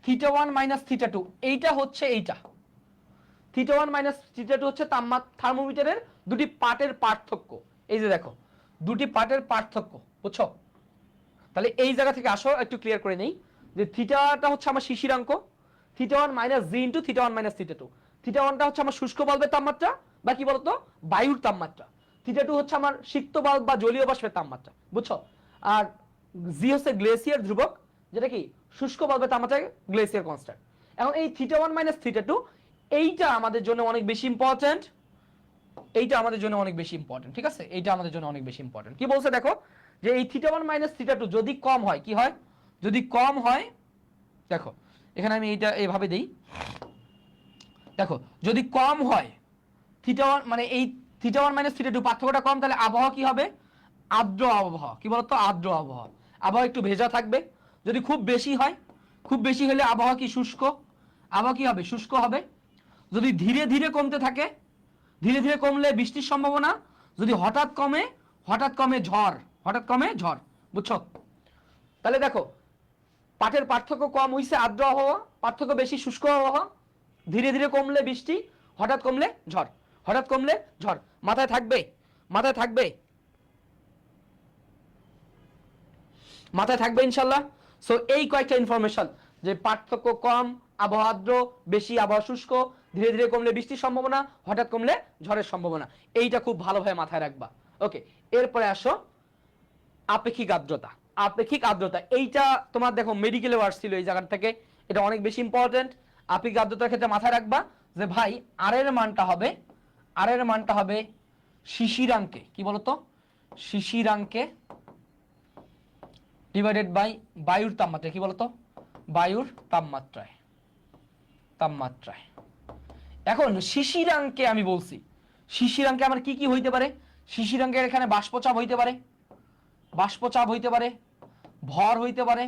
θ1 মাইনাস θ2, এইটা হচ্ছে এইটা θ1 মাইনাস θ2 হচ্ছে থার্মোমিটারের দুটি পার্টের পার্থক্য। এই যে দেখো দুটি পার্টের পার্থক্য, বুঝছো? তাহলে এই জায়গা থেকে আসো একটু ক্লিয়ার করে নেই যে থিটাটা হচ্ছে আমার শিশিরাঙ্ক, θ1 মাইনাস জি ইন্টু θ1 মাইনাস θ2। θ1টা হচ্ছে আমার শুষ্ক বাল্বের তাপমাত্রা বা কি বলতো বায়ুর তাপমাত্রা, θ2 হচ্ছে আমার সিক্ত বাল্ব বা জলীয় বাষ্পের তাপমাত্রা, বুঝছো? আর জি হচ্ছে গ্লেসিয়ার ধ্রুবক, যেটা কি শুষ্ক বাল্বের তাপমাত্রা গ্লেসিয়ার কনস্ট্যান্ট। এখন এই θ1 মাইনাস θ2 এইটা আমাদের জন্য অনেক বেশি ইম্পর্টেন্ট, এইটা আমাদের জন্য অনেক বেশি ইম্পর্টেন্ট। ঠিক আছে, এইটা আমাদের জন্য অনেক বেশি ইম্পর্টেন্ট। কি বলছে দেখো, যে এই θ1 মাইনাস θ2 যদি কম হয়, কি হয়? যদি কম হয়, দেখো এখানে আমি এইটা এইভাবে দেই, দেখো যদি কম হয় θ1 মানে এই θ1 মাইনাস θ2 পার্থক্যটা কম, তাহলে আবহাওয়া কি হবে? আর্দ্র আবহাওয়া। কি বলতো? আর্দ্র আবহাওয়া। আবহাওয়া একটু ভেজা থাকবে। যদি খুব বেশি হয়, খুব বেশি হলে আবহাওয়া কি শুষ্ক, আবহাওয়া কি হবে? শুষ্ক হবে। যদি ধীরে ধীরে কমতে থাকে, ধীরে ধীরে কমলে বৃষ্টির সম্ভাবনা, যদি হঠাৎ কমে ঝড়, বুঝছো? তাহলে দেখো পাটের পার্থক্য কম হইছে আর্দ্র আবহাওয়া, পার্থক্য বেশি শুষ্ক আবহাওয়া, ধীরে ধীরে কমলে বৃষ্টি, হঠাৎ কমলে ঝড়। মাথায় থাকবে ইনশাল্লাহ। সো এই কয়েকটা ইনফরমেশন, যে পার্থক্য কম, আবহাওয়া আর্দ্র, বেশি আবহাওয়া শুষ্ক, ধীরে ধীরে কমলে বৃষ্টির সম্ভাবনা, হঠাৎ কমলে ঝড়ের সম্ভাবনা, এইটা খুব ভালোভাবে মাথায় রাখবা। ওকে, এরপরে আসো আপেক্ষিক আর্দ্রতা। এইটা তোমার দেখো মেডিকেলে আসছিল এই জায়গা থেকে, এটা অনেক বেশি ইম্পর্টেন্ট। আপেক্ষিক আর্দ্রতার ক্ষেত্রে মাথায় রাখবা যে ভাই আর এর মানটা হবে শিশিরাঙ্কে, কি বলতো? শিশিরাঙ্কে ডিভাইডেড বাই বায়ুর তাপমাত্রা, কি বলতো? বায়ুর তাপমাত্রায় তাপমাত্রায়। এখন শিশিরাঙ্কে আমি বলছি, শিশিরাঙ্কে আমার কি কি হইতে পারে? শিশিরাঙ্কের এখানে বাষ্পচাপ হইতে পারে, বাষ্পচাপ হইতে পারে, ভর হইতে পারে,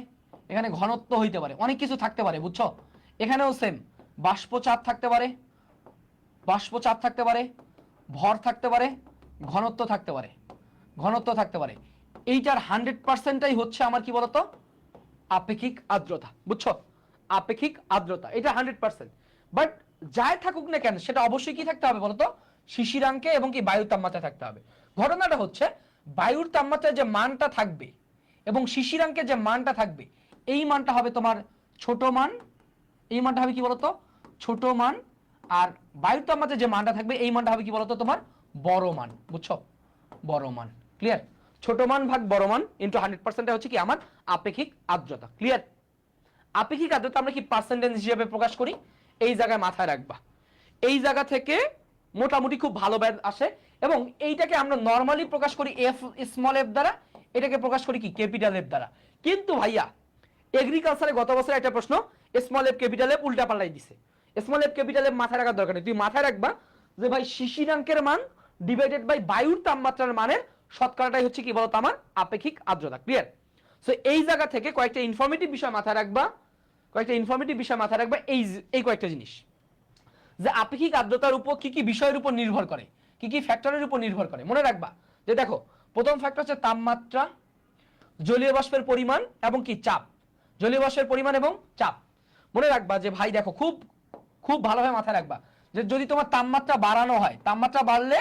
এখানে ঘনত্ব হইতে পারে, অনেক কিছু থাকতে পারে, বুঝছো? এখানেও সেম, বাষ্পচাপ থাকতে পারে, বাষ্পচাপ থাকতে পারে, ভর থাকতে পারে, ঘনত্ব থাকতে পারে, ঘনত্ব থাকতে পারে। এইটার 100%টাই হচ্ছে আমার কি বলতো আপেক্ষিক আর্দ্রতা, বুঝছো? আপেক্ষিক আর্দ্রতা এটা 100%। বাট যাই থাকুক না কেন সেটা অবশ্যই কি থাকতে হবে বলতো? শিশিরাঙ্কে এবং কি বায়ুর তাপমাত্রা থাকতে হবে। ঘটনাটা হচ্ছে বায়ুর তাপমাত্রায় যে মানটা থাকবে এবং শিশিরাঙ্কে যে মানটা থাকবে এই মানটা হবে তোমার ছোট মান, এই মানটা হবে কি বলতো ছোট মান, আর বায়ুর তাপমাত্রায় যে মানটা থাকবে এই মানটা হবে কি বলতো তোমার বড় মান, বুঝছো? বড় মান। ক্লিয়ার? ছোট মান ভাগ বড় মান ইনটু 100% হচ্ছে কি আমার আপেক্ষিক আর্দ্রতা। ক্লিয়ার? আপেক্ষিক আর্দ্রতা আমরা কি পার্সেন্টেজ হিসেবে প্রকাশ করি, এই জায়গায় মাথায় রাখবা। এই জায়গা থেকে মোটামুটি খুব ভালো ব্যাড আসে এবং এইটাকে আমরা নরমালি প্রকাশ করি এফ স্মল এফ দ্বারা, এটাকে প্রকাশ করি কি ক্যাপিটাল এফ দ্বারা। কিন্তু ভাইয়া এগ্রিকালচারে গত বছর একটা প্রশ্ন স্মল এফ ক্যাপিটাল এফ উল্টা পাল্টাই দিছে। স্মল এফ ক্যাপিটাল এফ মাথায় রাখার দরকার নেই, তুই মাথায় রাখবা যে ভাই শিশিরাঙ্কের মান ডিভাইডেড বাই বায়ুর তাপমাত্রার মানের শতকরাটাই হচ্ছে কি বলতো আমার আপেক্ষিক আর্দ্রতা। ক্লিয়ার? সো এই জায়গা থেকে কয়েকটা ইনফরমেটিভ বিষয় মাথায় রাখবা, কয়েকটা ইনফরমেটিভ বিষয় মাথায় রাখবা। এই কয়েকটা জিনিস যে আপেক্ষিক আর্দ্রতার উপর কি কি বিষয়ের উপর নির্ভর করে, কি কি ফ্যাক্টরের উপর নির্ভর করে মনে রাখবা। যে দেখো প্রথম ফ্যাক্টর হচ্ছে তাপমাত্রা, জলীয় বাষ্পের পরিমাণ এবং কি চাপ, জলীয় বাষ্পের পরিমাণ এবং চাপ। মনে রাখবা যে ভাই দেখো খুব খুব ভালোভাবে মাথায় রাখবা যে যদি তোমার তাপমাত্রা বাড়ানো হয়, তাপমাত্রা বাড়লে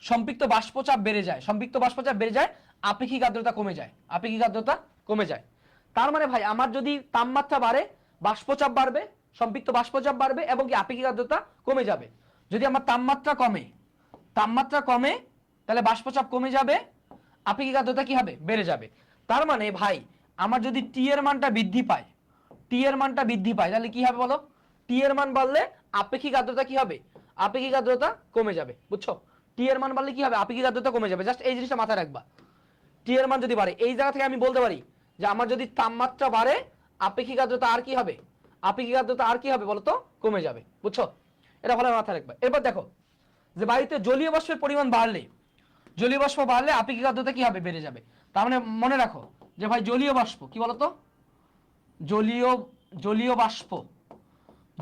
সম্পৃক্ত বাষ্পচাপ বেড়ে যায়, সম্পৃক্ত বাষ্পচাপ বেড়ে যায়, আপেক্ষিক আর্দ্রতা কমে যায়, আপেক্ষিক আর্দ্রতা কমে যায়। তার মানে ভাই আমার যদি তাপমাত্রা বাড়ে বাষ্পচাপ বাড়বে, সম্পৃক্ত বাষ্পচাপ বাড়বে এবং কি আপেক্ষিক আর্দ্রতা কমে যাবে। যদি আমার তাপমাত্রা কমে, তাপমাত্রা কমে তাহলে বাষ্পচাপ কমে যাবে, আপেক্ষিক আর্দ্রতা কি হবে বেড়ে যাবে। তার মানে ভাই আমার যদি টি এর মানটা বৃদ্ধি পায়, টি এর মানটা বৃদ্ধি পায় তাহলে কি হবে বলো? টি এর মান বাড়লে আপেক্ষিক আর্দ্রতা কি হবে? আপেক্ষিক আর্দ্রতা কমে যাবে, বুঝছো? টি এর মান বাড়লে কি হবে? আপেক্ষিক আর্দ্রতা কমে যাবে। জাস্ট এই জিনিসটা মাথায় রাখবা। টি এর মান যদি বাড়ে এই জায়গা থেকে আমি বলতে পারি যে আমার যদি তাপমাত্রা বাড়ে আপেক্ষিক আর্দ্রতা আর কি হবে? আপেক্ষিক আর্দ্রতা আর কি হবে বলতো? কমে যাবে, বুঝছো? এটা ভালো মাথায় রাখবা। এরপর দেখো যে বায়ুতে জলীয় বাষ্পের পরিমাণ বাড়লে, জলীয় বাষ্প বাড়লে আপেক্ষিক আর্দ্রতা কি হবে? বেড়ে যাবে। তার মানে মনে রাখো যে ভাই জলীয় বাষ্প কি বলতো, জলীয় বাষ্প,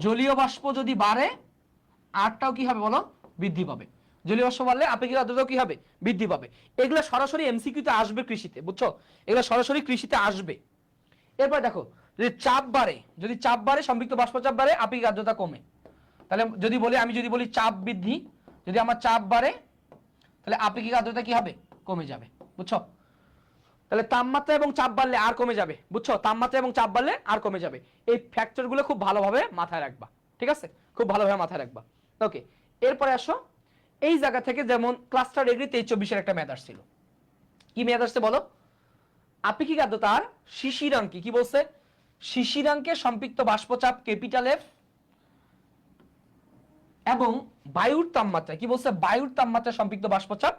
জলীয় বাষ্প যদি বাড়ে আরটাও কি হবে বলো? বৃদ্ধি পাবে। জলীয় বাষ্প বাড়লে আপেক্ষিক আর্দ্রতাও কি হবে? বৃদ্ধি পাবে। এগুলো সরাসরি এমসিকিউতে আসবে কৃষিতে, বুঝছো? এগুলো সরাসরি কৃষিতে আসবে। এরপর দেখো যদি চাপ বাড়ে, যদি চাপ বাড়ে সম্পৃক্ত বাষ্পচাপ বাড়ে আপেক্ষিক আর্দ্রতা কমে। তাহলে যদি বলি আমি যদি বলি চাপ বৃদ্ধি, যদি আমার চাপ বাড়ে তাহলে আপেক্ষিক আর্দ্রতা কি হবে? কমে যাবে, বুঝছো? তাহলে তাপমাত্রা এবং চাপ বাড়লে আর কমে যাবে, বুঝছো? তাপমাত্রা এবং চাপ বাড়লে আর কমে যাবে। এই ফ্যাক্টরগুলো খুব ভালোভাবে মাথায় রাখবা, ঠিক আছে? খুব ভালোভাবে মাথায় রাখবা। ওকে, এরপরে আসো এই জায়গা থেকে যেমন ক্লাস্টার ডিগ্রি 23-24 একটা ম্যাথ আসছিল। কি ম্যাথ আসছে বলো? আপেক্ষিক আর্দ্রতার শিশিরাঙ্কে কি বলছে? শিশিরাঙ্কে সম্পৃক্ত বাষ্পচাপ ক্যাপিটাল এফ এবং বায়ুর তাপমাত্রা কি বলছে? বায়ুর তাপমাত্রা সম্পৃক্ত বাষ্পচাপ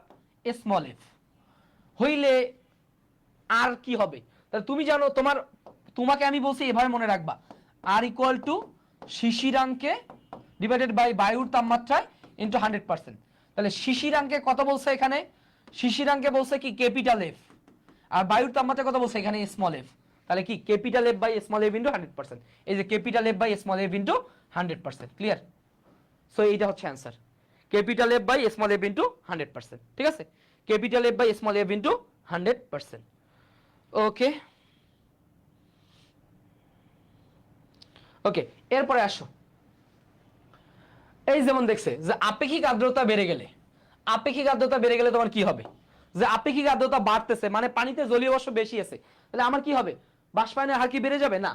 স্মল এফ হইলে আর কি হবে? তাহলে তুমি জানো তোমাকে আমি বলছি এভাবে মনে রাখবা, আর ইকুয়াল টু শিশিরাঙ্কে ডিভাইডেড বাই বায়ুর তাপমাত্রায় ইনটু 100%। তাহলে শিশিরাঙ্কে কত বলছে এখানে? শিশিরাঙ্কে বলছে কি ক্যাপিটাল এফ, আর বায়ুর তাপমাত্রা কত বলছে এখানে? Small F. তাহলে কি capital F by small F into 100%। এই যে capital F by small F into 100%। Clear? So এইটা হচ্ছে answer, capital F by small F into 100%। ঠিক আছে? Capital F by small F into 100%। Okay okay, এরপরে আসো এই যেমন দেখছে যে আপেক্ষিক আর্দ্রতা বেড়ে গেলে, আপেক্ষিক আর্দ্রতা বেড়ে গেলে তোমার কি হবে? যে আপেক্ষিক আর্দ্রতা বাড়তেছে মানে পানিতে জলীয় বাষ্প বেশি আছে, তাহলে আমার কি হবে? বাষ্পায়নের হার কি বেড়ে যাবে? না,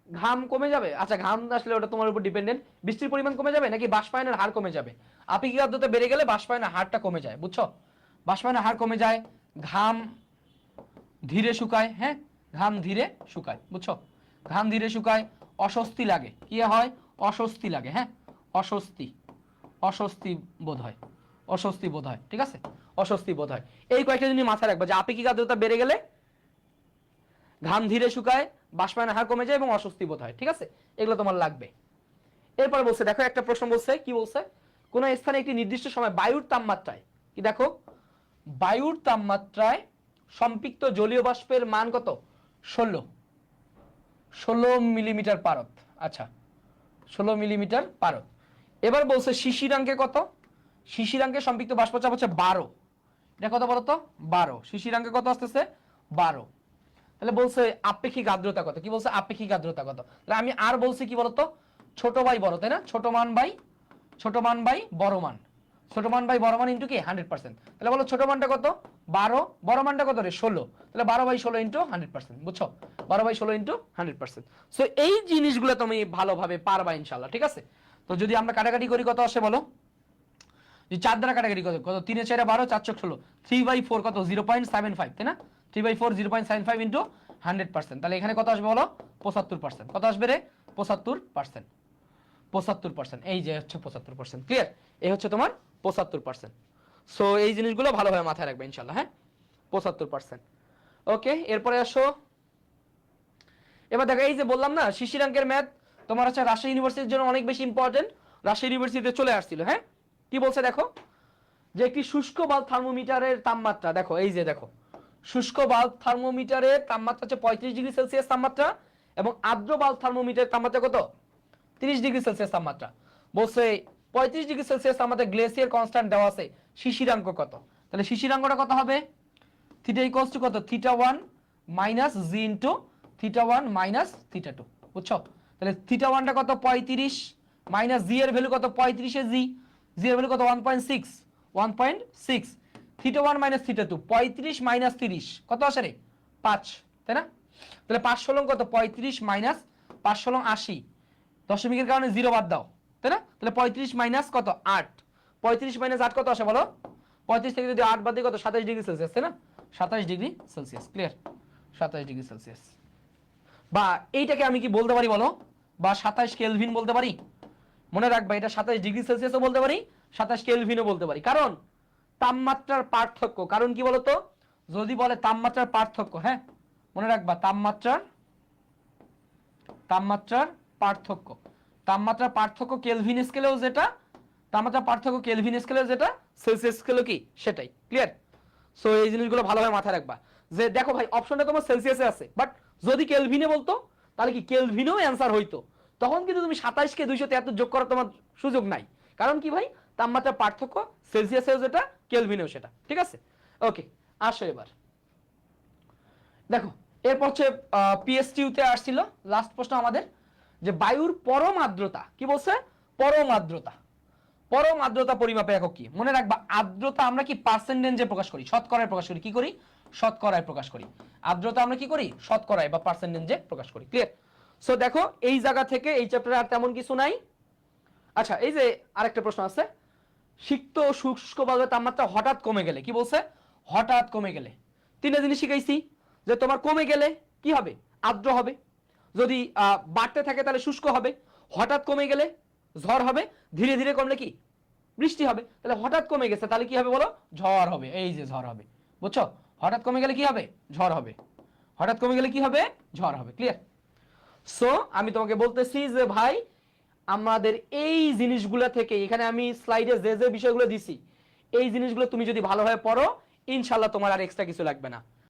ঘাম কমে যাবে। আচ্ছা ঘাম আসলে ওটা তোমার উপর ডিপেন্ডেন্ট, বৃষ্টির পরিমাণ কমে যাবে নাকি বাষ্পায়নের হার কমে যাবে? আপেক্ষিক আর্দ্রতা বেড়ে গেলে বাষ্পায়নের হারটা কমে যায়, বুঝছো? বাষ্পায়নের হার কমে যায়, ঘাম ধীরে শুকায়, হ্যাঁ ঘাম ধীরে শুকায়, বুঝছো? ঘাম ধীরে শুকায়, অস্বস্তি লাগে, কি হয়? অস্বস্তি লাগে, হ্যাঁ অস্বস্তি, অস্বস্তি বোধ হয়, অস্বস্তি বোধ হয়, ঠিক আছে? অস্বস্তি বোধ হয়। এই কয়েকটা জিনিস মাথায় রাখবা যে আপেক্ষিক আর্দ্রতা বেড়ে গেলে ঘাম ধীরে শুকায়, বাষ্পায়নের হার কমে যায় এবং অস্বস্তি বোধ হয়। ঠিক আছে, এগুলো তোমার লাগবে। এরপর বলছে দেখো একটা প্রশ্ন বলছে, কি বলছে, কোন স্থানে একটি নির্দিষ্ট সময় বায়ুর তাপমাত্রায়, কি দেখো, বায়ুর তাপমাত্রায় সম্পৃক্ত জলীয় বাষ্পের মান কত, 16 মিলিমিটার পারদ। আচ্ছা, 16 মিলিমিটার পারদ। এবার বলছে শিশিরাঙ্কে কত, শিশিরাঙ্কে সম্পৃক্ত বাষ্পচাপ হচ্ছে 12। এটা কত বলতো, 12। শিশিরাঙ্কে কত আসতেছে, 12। তাহলে বলছে আপেক্ষিক আর্দ্রতা কত, কি বলছে আপেক্ষিক আর্দ্রতা কত। তাহলে আমি আর বলছি কি বলতো, ছোট বাই বড়, তাই না, ছোট মান বাই বড় মান, ছোট মান বাই বড় মান ইন্টু কি 100%। তাহলে বলো ছোট মানটা কত, 12, বড় মানটা কত রে 16। তাহলে 12/16 ইন্টু 100%, বুঝছো, 12/16 ইন্টু 100%। সো এই জিনিসগুলো তুমি ভালোভাবে পারবা ইনশাল্লাহ। ঠিক আছে, তো যদি আমরা কাটাকাটি করি কত আসে বলো, যে 4 দ্বারা কাটাকাটি কত, 3 এ 4 12, 4 16, 3/4 কত 0.75, তাই না, 3/4 0.75 ইন্টু 100%। তাহলে এখানে কত আসবে বলো, 75%। কত আসবে রে, 75%, 75%। এই যে হচ্ছে 75%। ক্লিয়ার, এই হচ্ছে তোমার 75%। সো এই জিনিসগুলো ভালোভাবে মাথায় রাখবে ইনশাল্লাহ। হ্যাঁ, 75%। ওকে, এরপরে আসো। এবার দেখো এই যে বললাম না শিশিরাঙ্কের ম্যাথ তোমার হচ্ছে রাজশাহী ইউনিভার্সিটির জন্য অনেক বেশি ইম্পর্টেন্ট, রাজশাহী ইউনিভার্সিটিতে চলে আসছিল। হ্যাঁ, কি বলছে দেখো, যে একটি শুষ্ক বাল্ব থার্মোমিটারের তাপমাত্রা, দেখো এই যে দেখো, শুষ্ক বাল্ব থার্মোমিটারের তাপমাত্রা হচ্ছে 35 ডিগ্রি সেলসিয়াস তাপমাত্রা, এবং আর্দ্র বাল্ব থার্মোমিটারের তাপমাত্রা কত, 30 ডিগ্রি সেলসিয়াস তাপমাত্রা। বলছে 35 ডিগ্রি সেলসিয়াস তাপমাত্রা গ্লেসিয়ার কনস্ট্যান্ট দেওয়া আছে, শিশিরাঙ্ক কত। তাহলে শিশিরাঙ্কটা কত হবে, থিটা ইকুয়ালস টু কত, θ1 মাইনাস জি ইন্টু θ1 মাইনাস θ2, বুঝছো। তাহলে θ1 টা কত 35 মাইনাস জি এর ভ্যালু কত 35 এ জি, জি এর ভ্যালু কত 1.6, 1.6, θ1 মাইনাস θ2, 35 মাইনাস 30 কত আসে রে 5, তাই না। তাহলে 5 ষোলং কত 35 মাইনাস 5 ষোলং 80, দশমিকের কারণে 0 বাদ দাও, তাই না। তাহলে 35 মাইনাস কত 8, 35 মাইনাস 8 কত আসে বলো, 35 থেকে যদি 8 বাদ দিই কত 27 ডিগ্রি সেলসিয়াস, তাই না, 27 degree Celsius. Clear, 27 degree Celsius. বা এইটাকে আমি কি বলতে পারি বলো, বা 27 কেলভিন বলতে পারি। মনে রাখবা এটা 27 ডিগ্রি সেলসিয়াসও বলতে পারি, 27 কেলভিনও বলতে পারি, কারণ তাপমাত্রার পার্থক্য। কারণ কি বলতো, যদি বলে তাপমাত্রার পার্থক্য, হ্যাঁ মনে রাখবা তাপমাত্রার পার্থক্য, তাপমাত্রার পার্থক্য কেলভিন স্কেলেও যেটা, তাপমাত্রার পার্থক্য কেলভিন স্কেলেও যেটা, সেলসিয়াস স্কেলেও কি সেটাই। ক্লিয়ার, সো এই জিনিসগুলো ভালোভাবে মাথায় রাখবা। যে দেখো ভাই অপশনটা তোমার সেলসিয়াসে আছে, বাট যদি কেলভিনে বলতো তাহলে কি কেলভিনেও অ্যান্সার হইতো, তখন কিন্তু তুমি 27 কে 273 যোগ করার তোমার সুযোগ নাই। কারণ কি ভাই, তাপমাত্রার পার্থক্য সেলসিয়াসেও যেটা, কেলভিনেও সেটা। ঠিক আছে, ওকে আসো এবার দেখো। এরপর হচ্ছে পিএসটিউতে আসছিল লাস্ট প্রশ্ন আমাদের, যে বায়ুর পরম আর্দ্রতা, কি বলছে, পরম আর্দ্রতা, পরম আর্দ্রতা পরিমাপে একক কি। মনে রাখবা আর্দ্রতা আমরা কি পার্সেন্টেজে প্রকাশ করি, শতকরায় প্রকাশ করি, কি করি, শতকরায় প্রকাশ করি। আর্দ্রতা আমরা কি করি, শতকরায় বা পার্সেন্টেজে প্রকাশ করি। ক্লিয়ার, সো দেখো এই জায়গা থেকে এই চ্যাপ্টারে আর তেমন কিছু নাই। আচ্ছা, এই যে আরেকটা প্রশ্ন আছে, সিক্ত ও শুষ্ক বাল্বের তাপমাত্রা হঠাৎ কমে গেলে, কি বলছে, হঠাৎ কমে গেলে। তিনটা জিনিস শিখাইছি, যে তোমার কমে গেলে কি হবে, আর্দ্র হবে, যদি বাড়তে থাকে তাহলে শুষ্ক হবে, হঠাৎ কমে গেলে ঝড় হবে, ধীরে ধীরে কমলে কি বৃষ্টি হবে। তাহলে হঠাৎ কমে গেছে তাহলে কি হবে বলো, ঝড় হবে, এই যে ঝড় হবে, বুঝছো, হঠাৎ কমে গেলে কি হবে, ঝড় হবে, হঠাৎ কমে গেলে কি হবে, ঝড় হবে। ক্লিয়ার, সো আমি তোমাকে বলতেছি যে ভাই আমাদের এই জিনিসগুলো থেকে, এখানে আমি স্লাইডে যে যে বিষয়গুলো দিছি, এই জিনিসগুলো তুমি যদি ভালোভাবে পড়ো ইনশাল্লাহ তোমার আর এক্সট্রা কিছু লাগবে না।